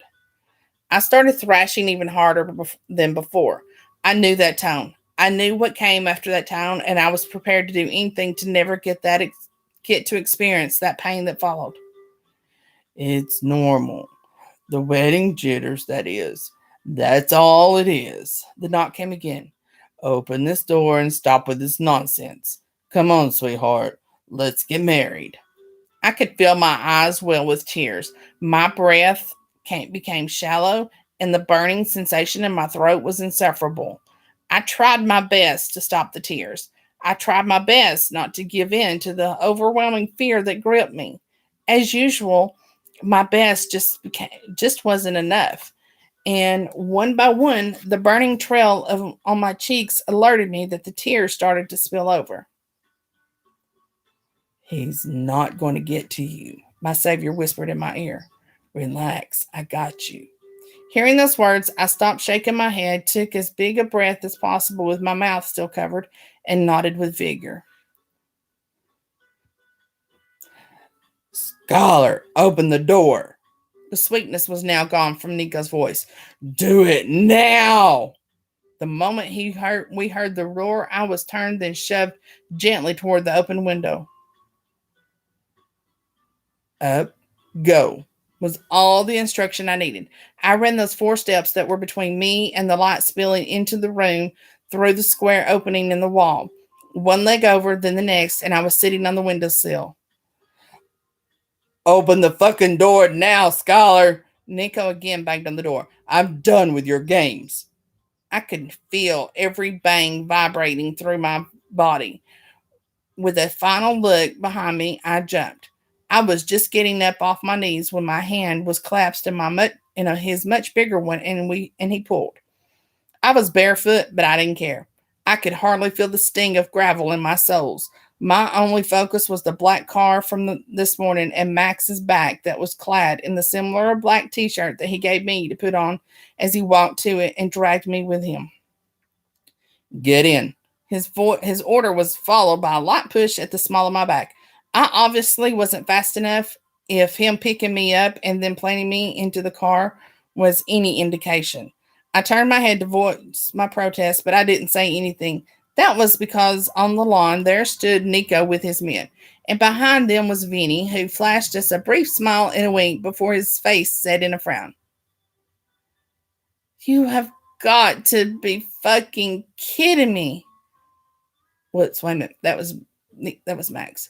I started thrashing even harder than before. I knew that tone. I knew what came after that tone, and I was prepared to do anything to never get to experience that pain that followed. "It's normal. The wedding jitters, that is. That's all it is." The knock came again. "Open this door and stop with this nonsense. Come on, sweetheart. Let's get married." I could feel my eyes well with tears. My breath became shallow, and the burning sensation in my throat was insufferable. I tried my best to stop the tears. I tried my best not to give in to the overwhelming fear that gripped me. As usual, my best just wasn't enough. And one by one, the burning on my cheeks alerted me that the tears started to spill over. "He's not going to get to you," my Savior whispered in my ear. "Relax, I got you." Hearing those words, I stopped shaking my head, took as big a breath as possible with my mouth still covered, and nodded with vigor. "Scholar, open the door." The sweetness was now gone from Nico's voice. "Do it now." The moment we heard the roar, I was turned, then shoved gently toward the open window. "Up, go," was all the instruction I needed. I ran those 4 steps that were between me and the light spilling into the room through the square opening in the wall. One leg over, then the next, and I was sitting on the windowsill. "Open the fucking door now, Scholar." Nico again banged on the door. "I'm done with your games." I could feel every bang vibrating through my body. With a final look behind me, I jumped. I was just getting up off my knees when my hand was clasped in his much bigger one, and he pulled. I was barefoot, but I didn't care. I could hardly feel the sting of gravel in my soles. My only focus was the black car from this morning and Max's back that was clad in the similar black t-shirt that he gave me to put on as he walked to it and dragged me with him. "Get in." His order was followed by a light push at the small of my back. I obviously wasn't fast enough. if him picking me up and then planting me into the car was any indication. I turned my head to voice my protest, but I didn't say anything. That was because on the lawn there stood Nico with his men, and behind them was Vinny, who flashed us a brief smile and a wink before his face set in a frown. You have got to be fucking kidding me. Wait a minute. That was Max.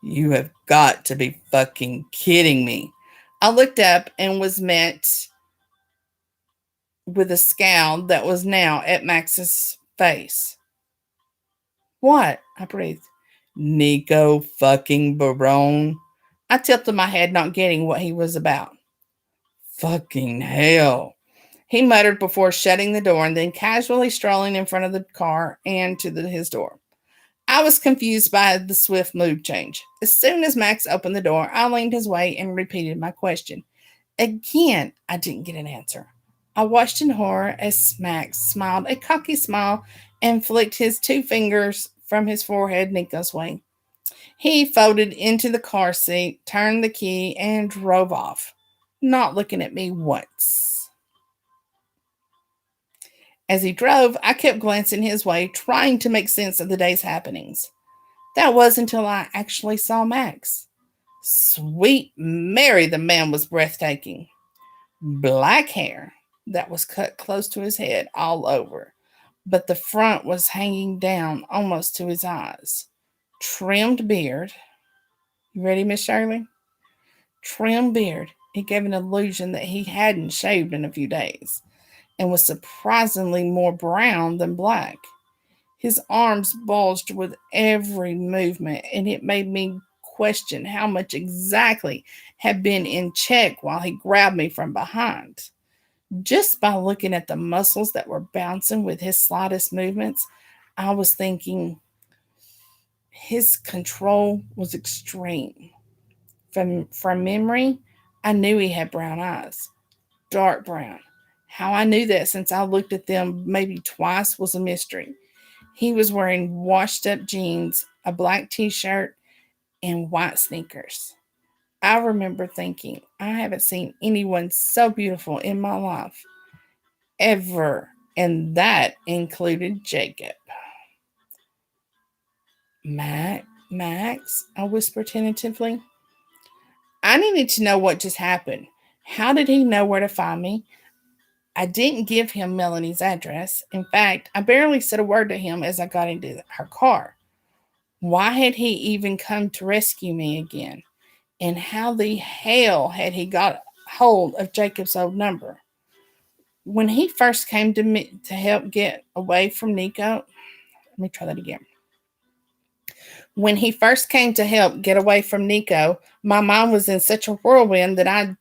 You have got to be fucking kidding me. I looked up and was met with a scowl that was now at Max's face. What? I breathed. Nico fucking Barone. I tilted my head, not getting what he was about. Fucking hell. He muttered before shutting the door and then casually strolling in front of the car and to his door. I was confused by the swift mood change. As soon as Max opened the door, I leaned his way and repeated my question. Again, I didn't get an answer. I watched in horror as Max smiled a cocky smile and flicked his two fingers from his forehead Nico's way. He folded into the car seat, turned the key, and drove off, not looking at me once. As he drove, I kept glancing his way, trying to make sense of the day's happenings. That was until I actually saw Max. Sweet Mary, the man was breathtaking. Black hair that was cut close to his head all over, but the front was hanging down almost to his eyes. Trimmed beard. You ready, Miss Shirley? Trimmed beard. It gave an illusion that he hadn't shaved in a few days and was surprisingly more brown than black. His arms bulged with every movement, and it made me question how much exactly had been in check while he grabbed me from behind. Just by looking at the muscles that were bouncing with his slightest movements, I was thinking his control was extreme. From memory, I knew he had brown eyes, dark brown. How I knew that since I looked at them maybe twice was a mystery. He was wearing washed up jeans, a black t shirt, and white sneakers. I remember thinking, I haven't seen anyone so beautiful in my life ever, and that included Jacob. Max, I whispered tentatively. I needed to know what just happened. How did he know where to find me? I didn't give him Melanie's address. In fact, I barely said a word to him as I got into her car. Why had he even come to rescue me again? And how the hell had he got hold of Jacob's old number? When he first came to me to help get away from Nico, let me try that again. When he first came to help get away from Nico, my mind was in such a whirlwind that I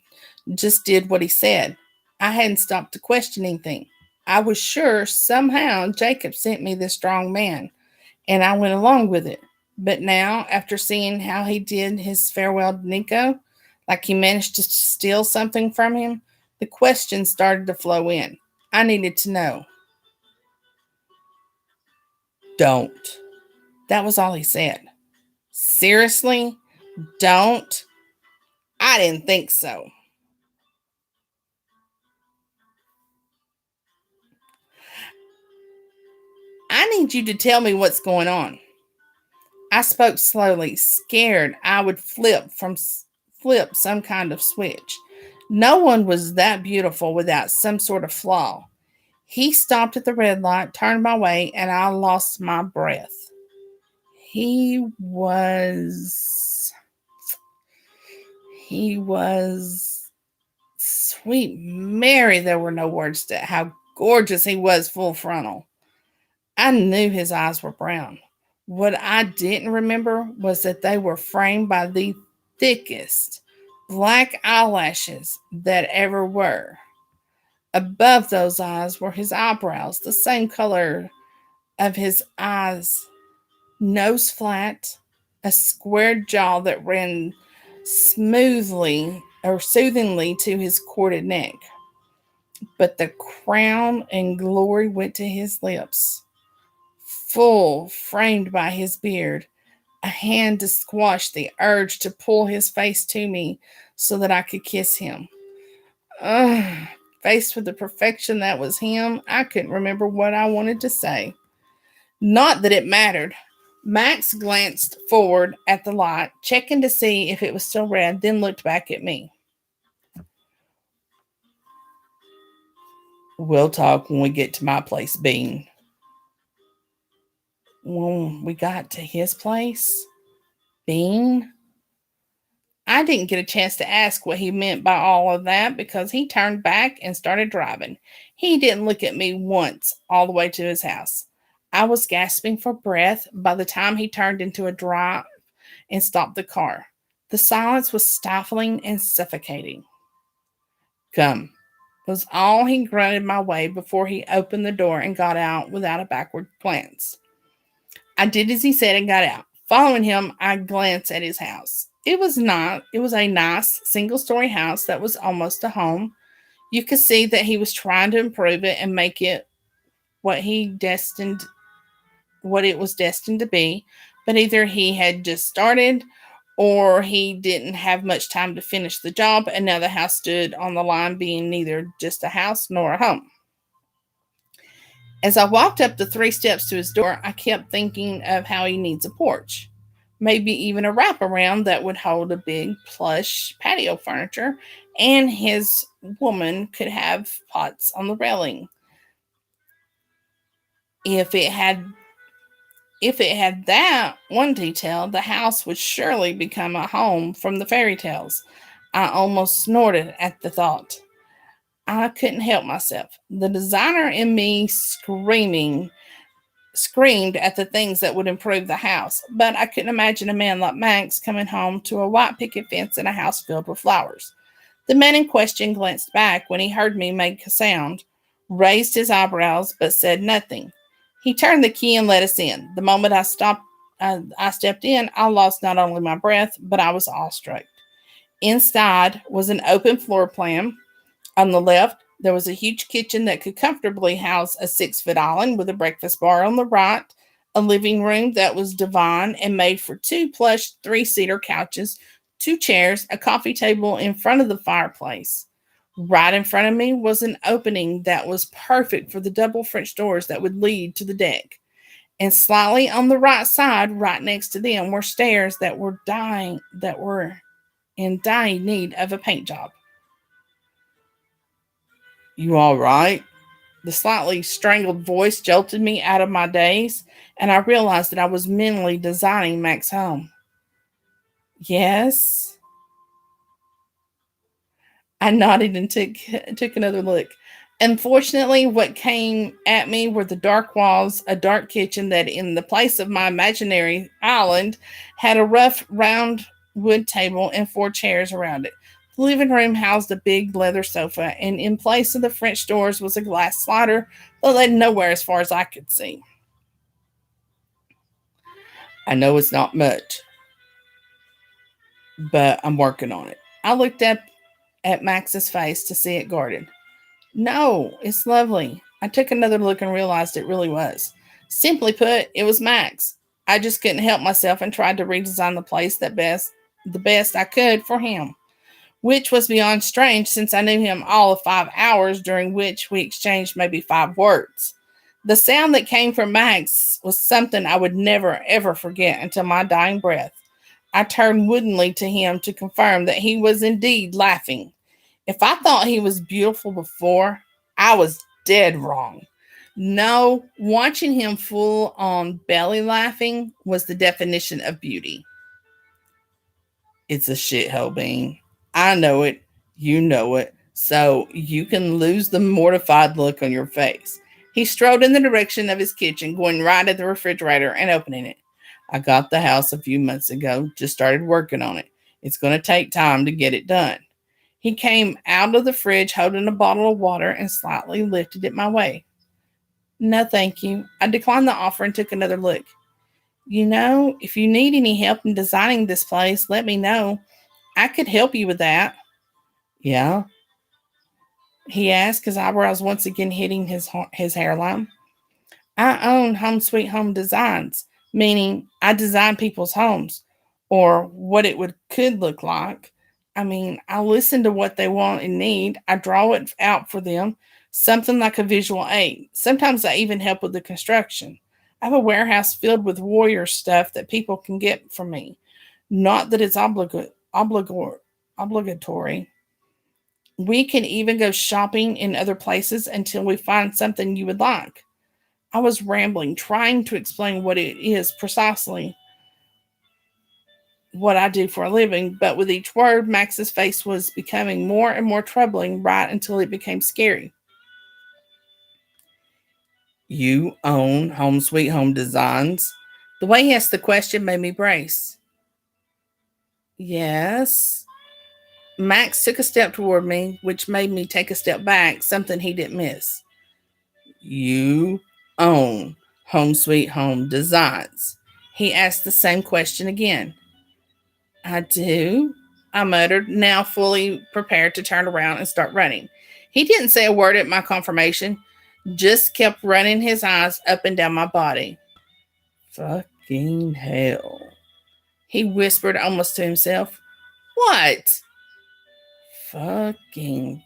just did what he said. I hadn't stopped to question anything. I was sure somehow Jacob sent me this strong man, and I went along with it. But now, after seeing how he did his farewell to Nico, like he managed to steal something from him, the questions started to flow in. I needed to know. Don't. That was all he said. Seriously? Don't? I didn't think so. I need you to tell me what's going on. I spoke slowly, scared I would flip some kind of switch. No one was that beautiful without some sort of flaw. He stopped at the red light, turned my way, and I lost my breath. He was. He was. Sweet Mary, there were no words to how gorgeous he was full frontal. I knew his eyes were brown. What I didn't remember was that they were framed by the thickest black eyelashes that ever were. Above those eyes were his eyebrows, the same color of his eyes, nose flat, a square jaw that ran smoothly or soothingly to his corded neck. But the crown and glory went to his lips, full, framed by his beard, a hand to squash the urge to pull his face to me so that I could kiss him. Ugh. Faced with the perfection that was him, I couldn't remember what I wanted to say. Not that it mattered. Max glanced forward at the light, checking to see if it was still red, then looked back at me. We'll talk when we get to my place, Bean. When we got to his place, Bean? I didn't get a chance to ask what he meant by all of that because he turned back and started driving. He didn't look at me once all the way to his house. I was gasping for breath by the time he turned into a drive and stopped the car. The silence was stifling and suffocating. Come, was all he grunted my way before he opened the door and got out without a backward glance. I did as he said and got out. Following him, I glanced at his house. It was a nice single-story house that was almost a home. You could see that he was trying to improve it and make it what he destined what it was destined to be, but either he had just started or he didn't have much time to finish the job, and now the house stood on the line being neither just a house nor a home. As I walked up the 3 steps to his door, I kept thinking of how he needs a porch. Maybe even a wraparound that would hold a big plush patio furniture, and his woman could have pots on the railing. If it had if it had that one detail, the house would surely become a home from the fairy tales. I almost snorted at the thought. I couldn't help myself. The designer in me screamed at the things that would improve the house, but I couldn't imagine a man like Max coming home to a white picket fence and a house filled with flowers. The man in question glanced back when he heard me make a sound, raised his eyebrows, but said nothing. He turned the key and let us in. The moment I stepped in, I lost not only my breath, but I was awestruck. Inside was an open floor plan. On the left, there was a huge kitchen that could comfortably house a 6 foot island with a breakfast bar on the right, a living room that was divine and made for 2 plush 3-seater couches, 2 chairs, a coffee table in front of the fireplace. Right in front of me was an opening that was perfect for the double French doors that would lead to the deck. And slightly on the right side, right next to them, were stairs that were in dying need of a paint job. You all right? The slightly strangled voice jolted me out of my daze, and I realized that I was mentally designing Mac's home. Yes. I nodded and took another look. Unfortunately, what came at me were the dark walls, a dark kitchen that, in the place of my imaginary island, had a rough, round wood table and 4 chairs around it. The living room housed a big leather sofa, and in place of the French doors was a glass slider that led nowhere as far as I could see. I know it's not much, but I'm working on it. I looked up at Max's face to see it guarded. No, it's lovely. I took another look and realized it really was. Simply put, it was Max. I just couldn't help myself and tried to redesign the place the best I could for him, which was beyond strange since I knew him all of 5 hours during which we exchanged maybe 5 words. The sound that came from Max was something I would never ever forget until my dying breath. I turned woodenly to him to confirm that he was indeed laughing. If I thought he was beautiful before, I was dead wrong. No, watching him full on belly laughing was the definition of beauty. It's a shithole, Bean. I know it. You know it. So you can lose the mortified look on your face. He strode in the direction of his kitchen, going right at the refrigerator and opening it. I got the house a few months ago, just started working on it. It's going to take time to get it done. He came out of the fridge holding a bottle of water and slightly lifted it my way. No, thank you. I declined the offer and took another look. If you need any help in designing this place, let me know. I could help you with that. Yeah, he asked, his eyebrows once again hitting his hairline. I own Home Sweet Home Designs. meaning I design people's homes or what it could look like. I mean, I listen to what they want and need. I draw it out for them, something like a visual aid. Sometimes I even help with the construction. I have a warehouse filled with warrior stuff that people can get from me. Not that it's obligatory. We can even go shopping in other places until we find something you would like. I was rambling, trying to explain what it is precisely what I do for a living, but with each word, Max's face was becoming more and more troubling right until it became scary. You own Home Sweet Home Designs? The way he asked the question made me brace. Yes. Max took a step toward me, which made me take a step back, something he didn't miss. You own Home Sweet Home Designs? He asked the same question again. I do, I muttered, now fully prepared to turn around and start running. He didn't say a word at my confirmation, just kept running his eyes up and down my body. Fucking hell. He whispered almost to himself. What? Fucking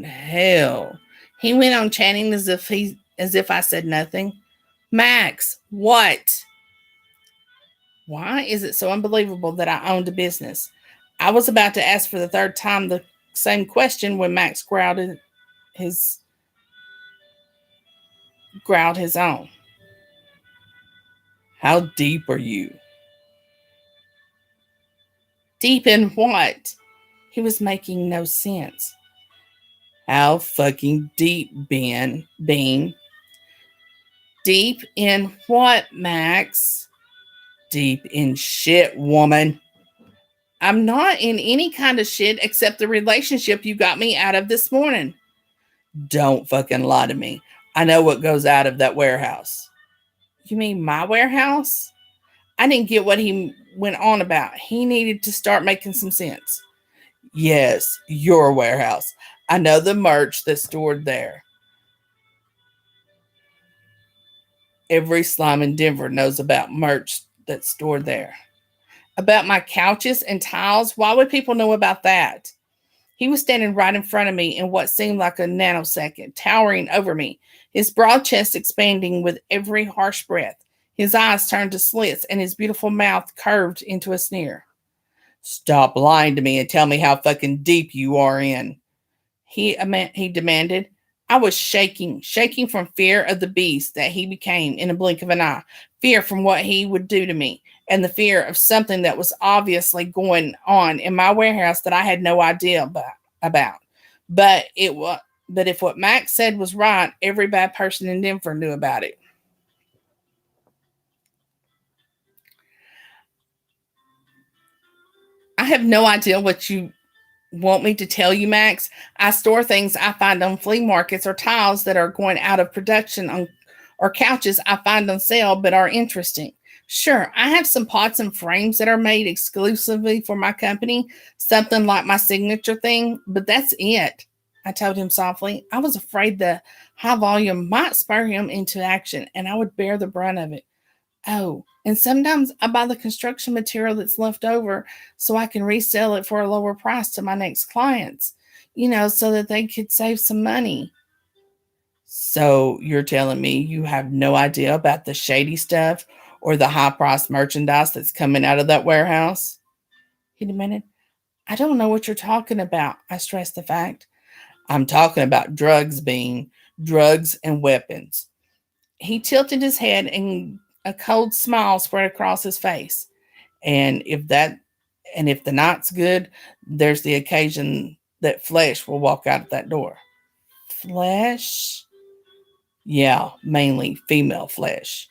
hell. He went on chanting as if I said nothing. Max, what? Why is it so unbelievable that I owned a business? I was about to ask for the third time the same question when Max his growled his own. How deep are you? Deep in what? He was making no sense. How fucking deep, Bean? Deep in what, Max? Deep in shit, woman. I'm not in any kind of shit except the relationship you got me out of this morning. Don't fucking lie to me. I know what goes out of that warehouse. You mean my warehouse? I didn't get what he went on about. He needed to start making some sense. Yes, your warehouse. I know the merch that's stored there. Every slime in Denver knows about merch that's stored there. About my couches and tiles? Why would people know about that? He was standing right in front of me in what seemed like a nanosecond, towering over me, his broad chest expanding with every harsh breath. His eyes turned to slits and his beautiful mouth curved into a sneer. Stop lying to me and tell me how fucking deep you are in. He demanded. I was shaking from fear of the beast that he became in a blink of an eye, fear from what he would do to me, and the fear of something that was obviously going on in my warehouse that I had no idea about. But it was. But if what Max said was right, every bad person in Denver knew about it. I have no idea what you want me to tell you, Max. I store things I find on flea markets or tiles that are going out of production on or couches I find on sale but are interesting. Sure, I have some pots and frames that are made exclusively for my company, something like my signature thing, but that's it. I told him softly. I was afraid the high volume might spur him into action and I would bear the brunt of it. Oh, and sometimes I buy the construction material that's left over so I can resell it for a lower price to my next clients, so that they could save some money. So you're telling me you have no idea about the shady stuff or the high priced merchandise that's coming out of that warehouse? He demanded. I don't know what you're talking about, I stressed the fact. I'm talking about drugs, Bean. Drugs and weapons. He tilted his head and a cold smile spread across his face. And if the night's good, there's the occasion that flesh will walk out of that door. Flesh? Yeah, mainly female flesh.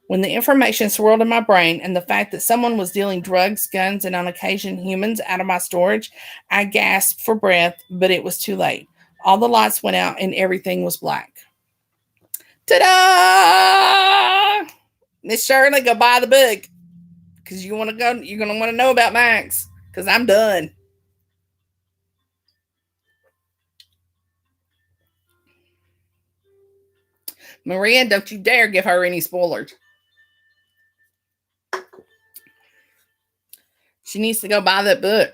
When the information swirled in my brain and the fact that someone was dealing drugs, guns, and on occasion humans out of my storage, I gasped for breath, but it was too late. All the lights went out and everything was black. Ta-da! Miss Shirley, go buy the book. Because you're gonna want to know about Max. Because I'm done. Maria, don't you dare give her any spoilers. She needs to go buy that book.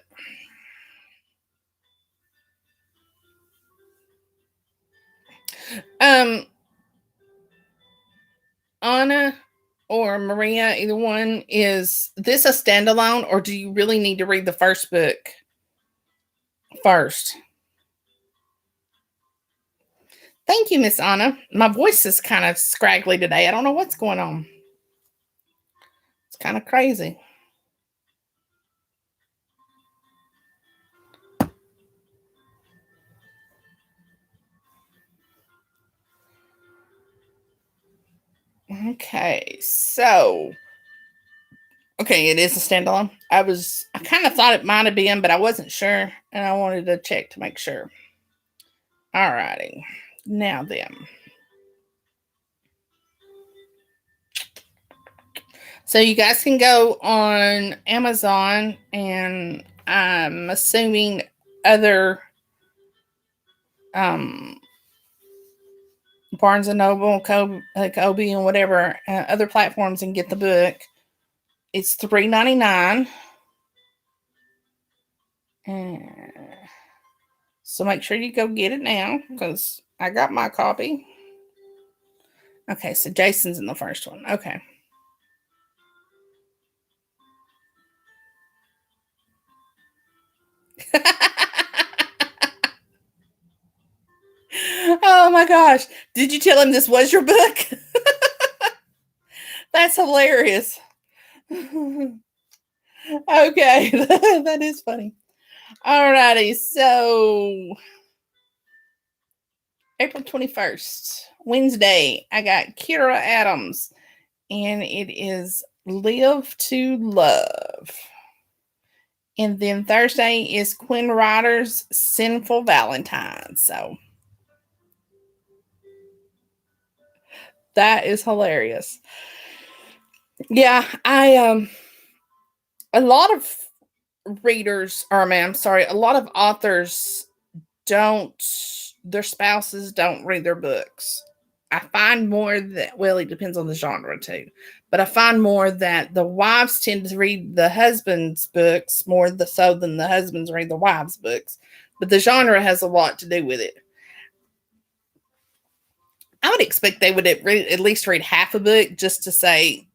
Um, Anna or Maria, either one, is this a standalone, or do you really need to read the first book first? Thank you, Miss Anna. My voice is kind of scraggly today. I don't know what's going on. It's kind of crazy. Okay, so okay, it is a standalone. I kind of thought it might have been, but I wasn't sure, and I wanted to check to make sure. All righty, now then. So you guys can go on Amazon, and I'm assuming other Barnes and Noble, Kobe, and whatever other platforms, and get the book. It's $3.99. So make sure you go get it now, because I got my copy. Okay, so Jason's in the first one. Okay. Oh my gosh. Did you tell him this was your book? That's hilarious. Okay. That is funny. Alrighty. So April 21st, Wednesday, I got Kira Adams, and it is Live to Love. And then Thursday is Quinn Ryder's Sinful Valentine. So that is hilarious. Yeah, a lot of readers, or man, I'm sorry, a lot of authors don't, their spouses don't read their books. I find more that, well, it depends on the genre too, but I find more that the wives tend to read the husband's books more so than the husbands read the wives' books. But the genre has a lot to do with it. I would expect they would at least read half a book just to say,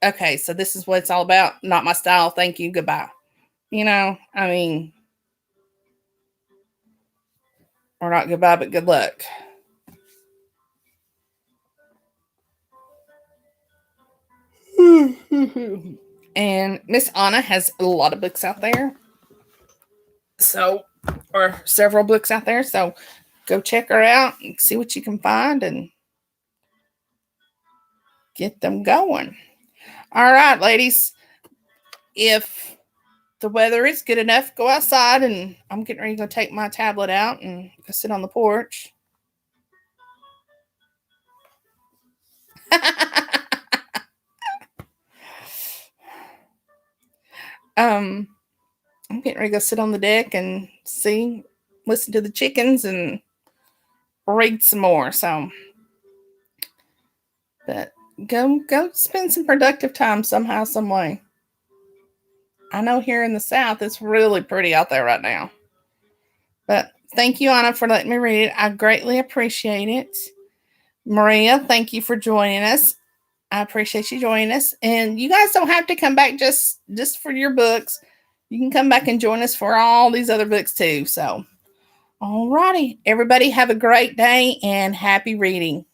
okay, so this is what it's all about. Not my style. Thank you. Goodbye. You know, I mean, or not goodbye, but good luck. And Miss Anna has a lot of books out there. So, or several books out there. So go check her out and see what you can find and get them going. All right, ladies. If the weather is good enough, go outside, and I'm getting ready to go take my tablet out and go sit on the porch. I'm getting ready to go sit on the deck and listen to the chickens and read some more. So, but go spend some productive time somehow, some way. I know here in the South, it's really pretty out there right now. But thank you, Anna, for letting me read it. I greatly appreciate it. Maria, thank you for joining us. I appreciate you joining us. And you guys don't have to come back just for your books. You can come back and join us for all these other books too. So, all righty. Everybody have a great day and happy reading.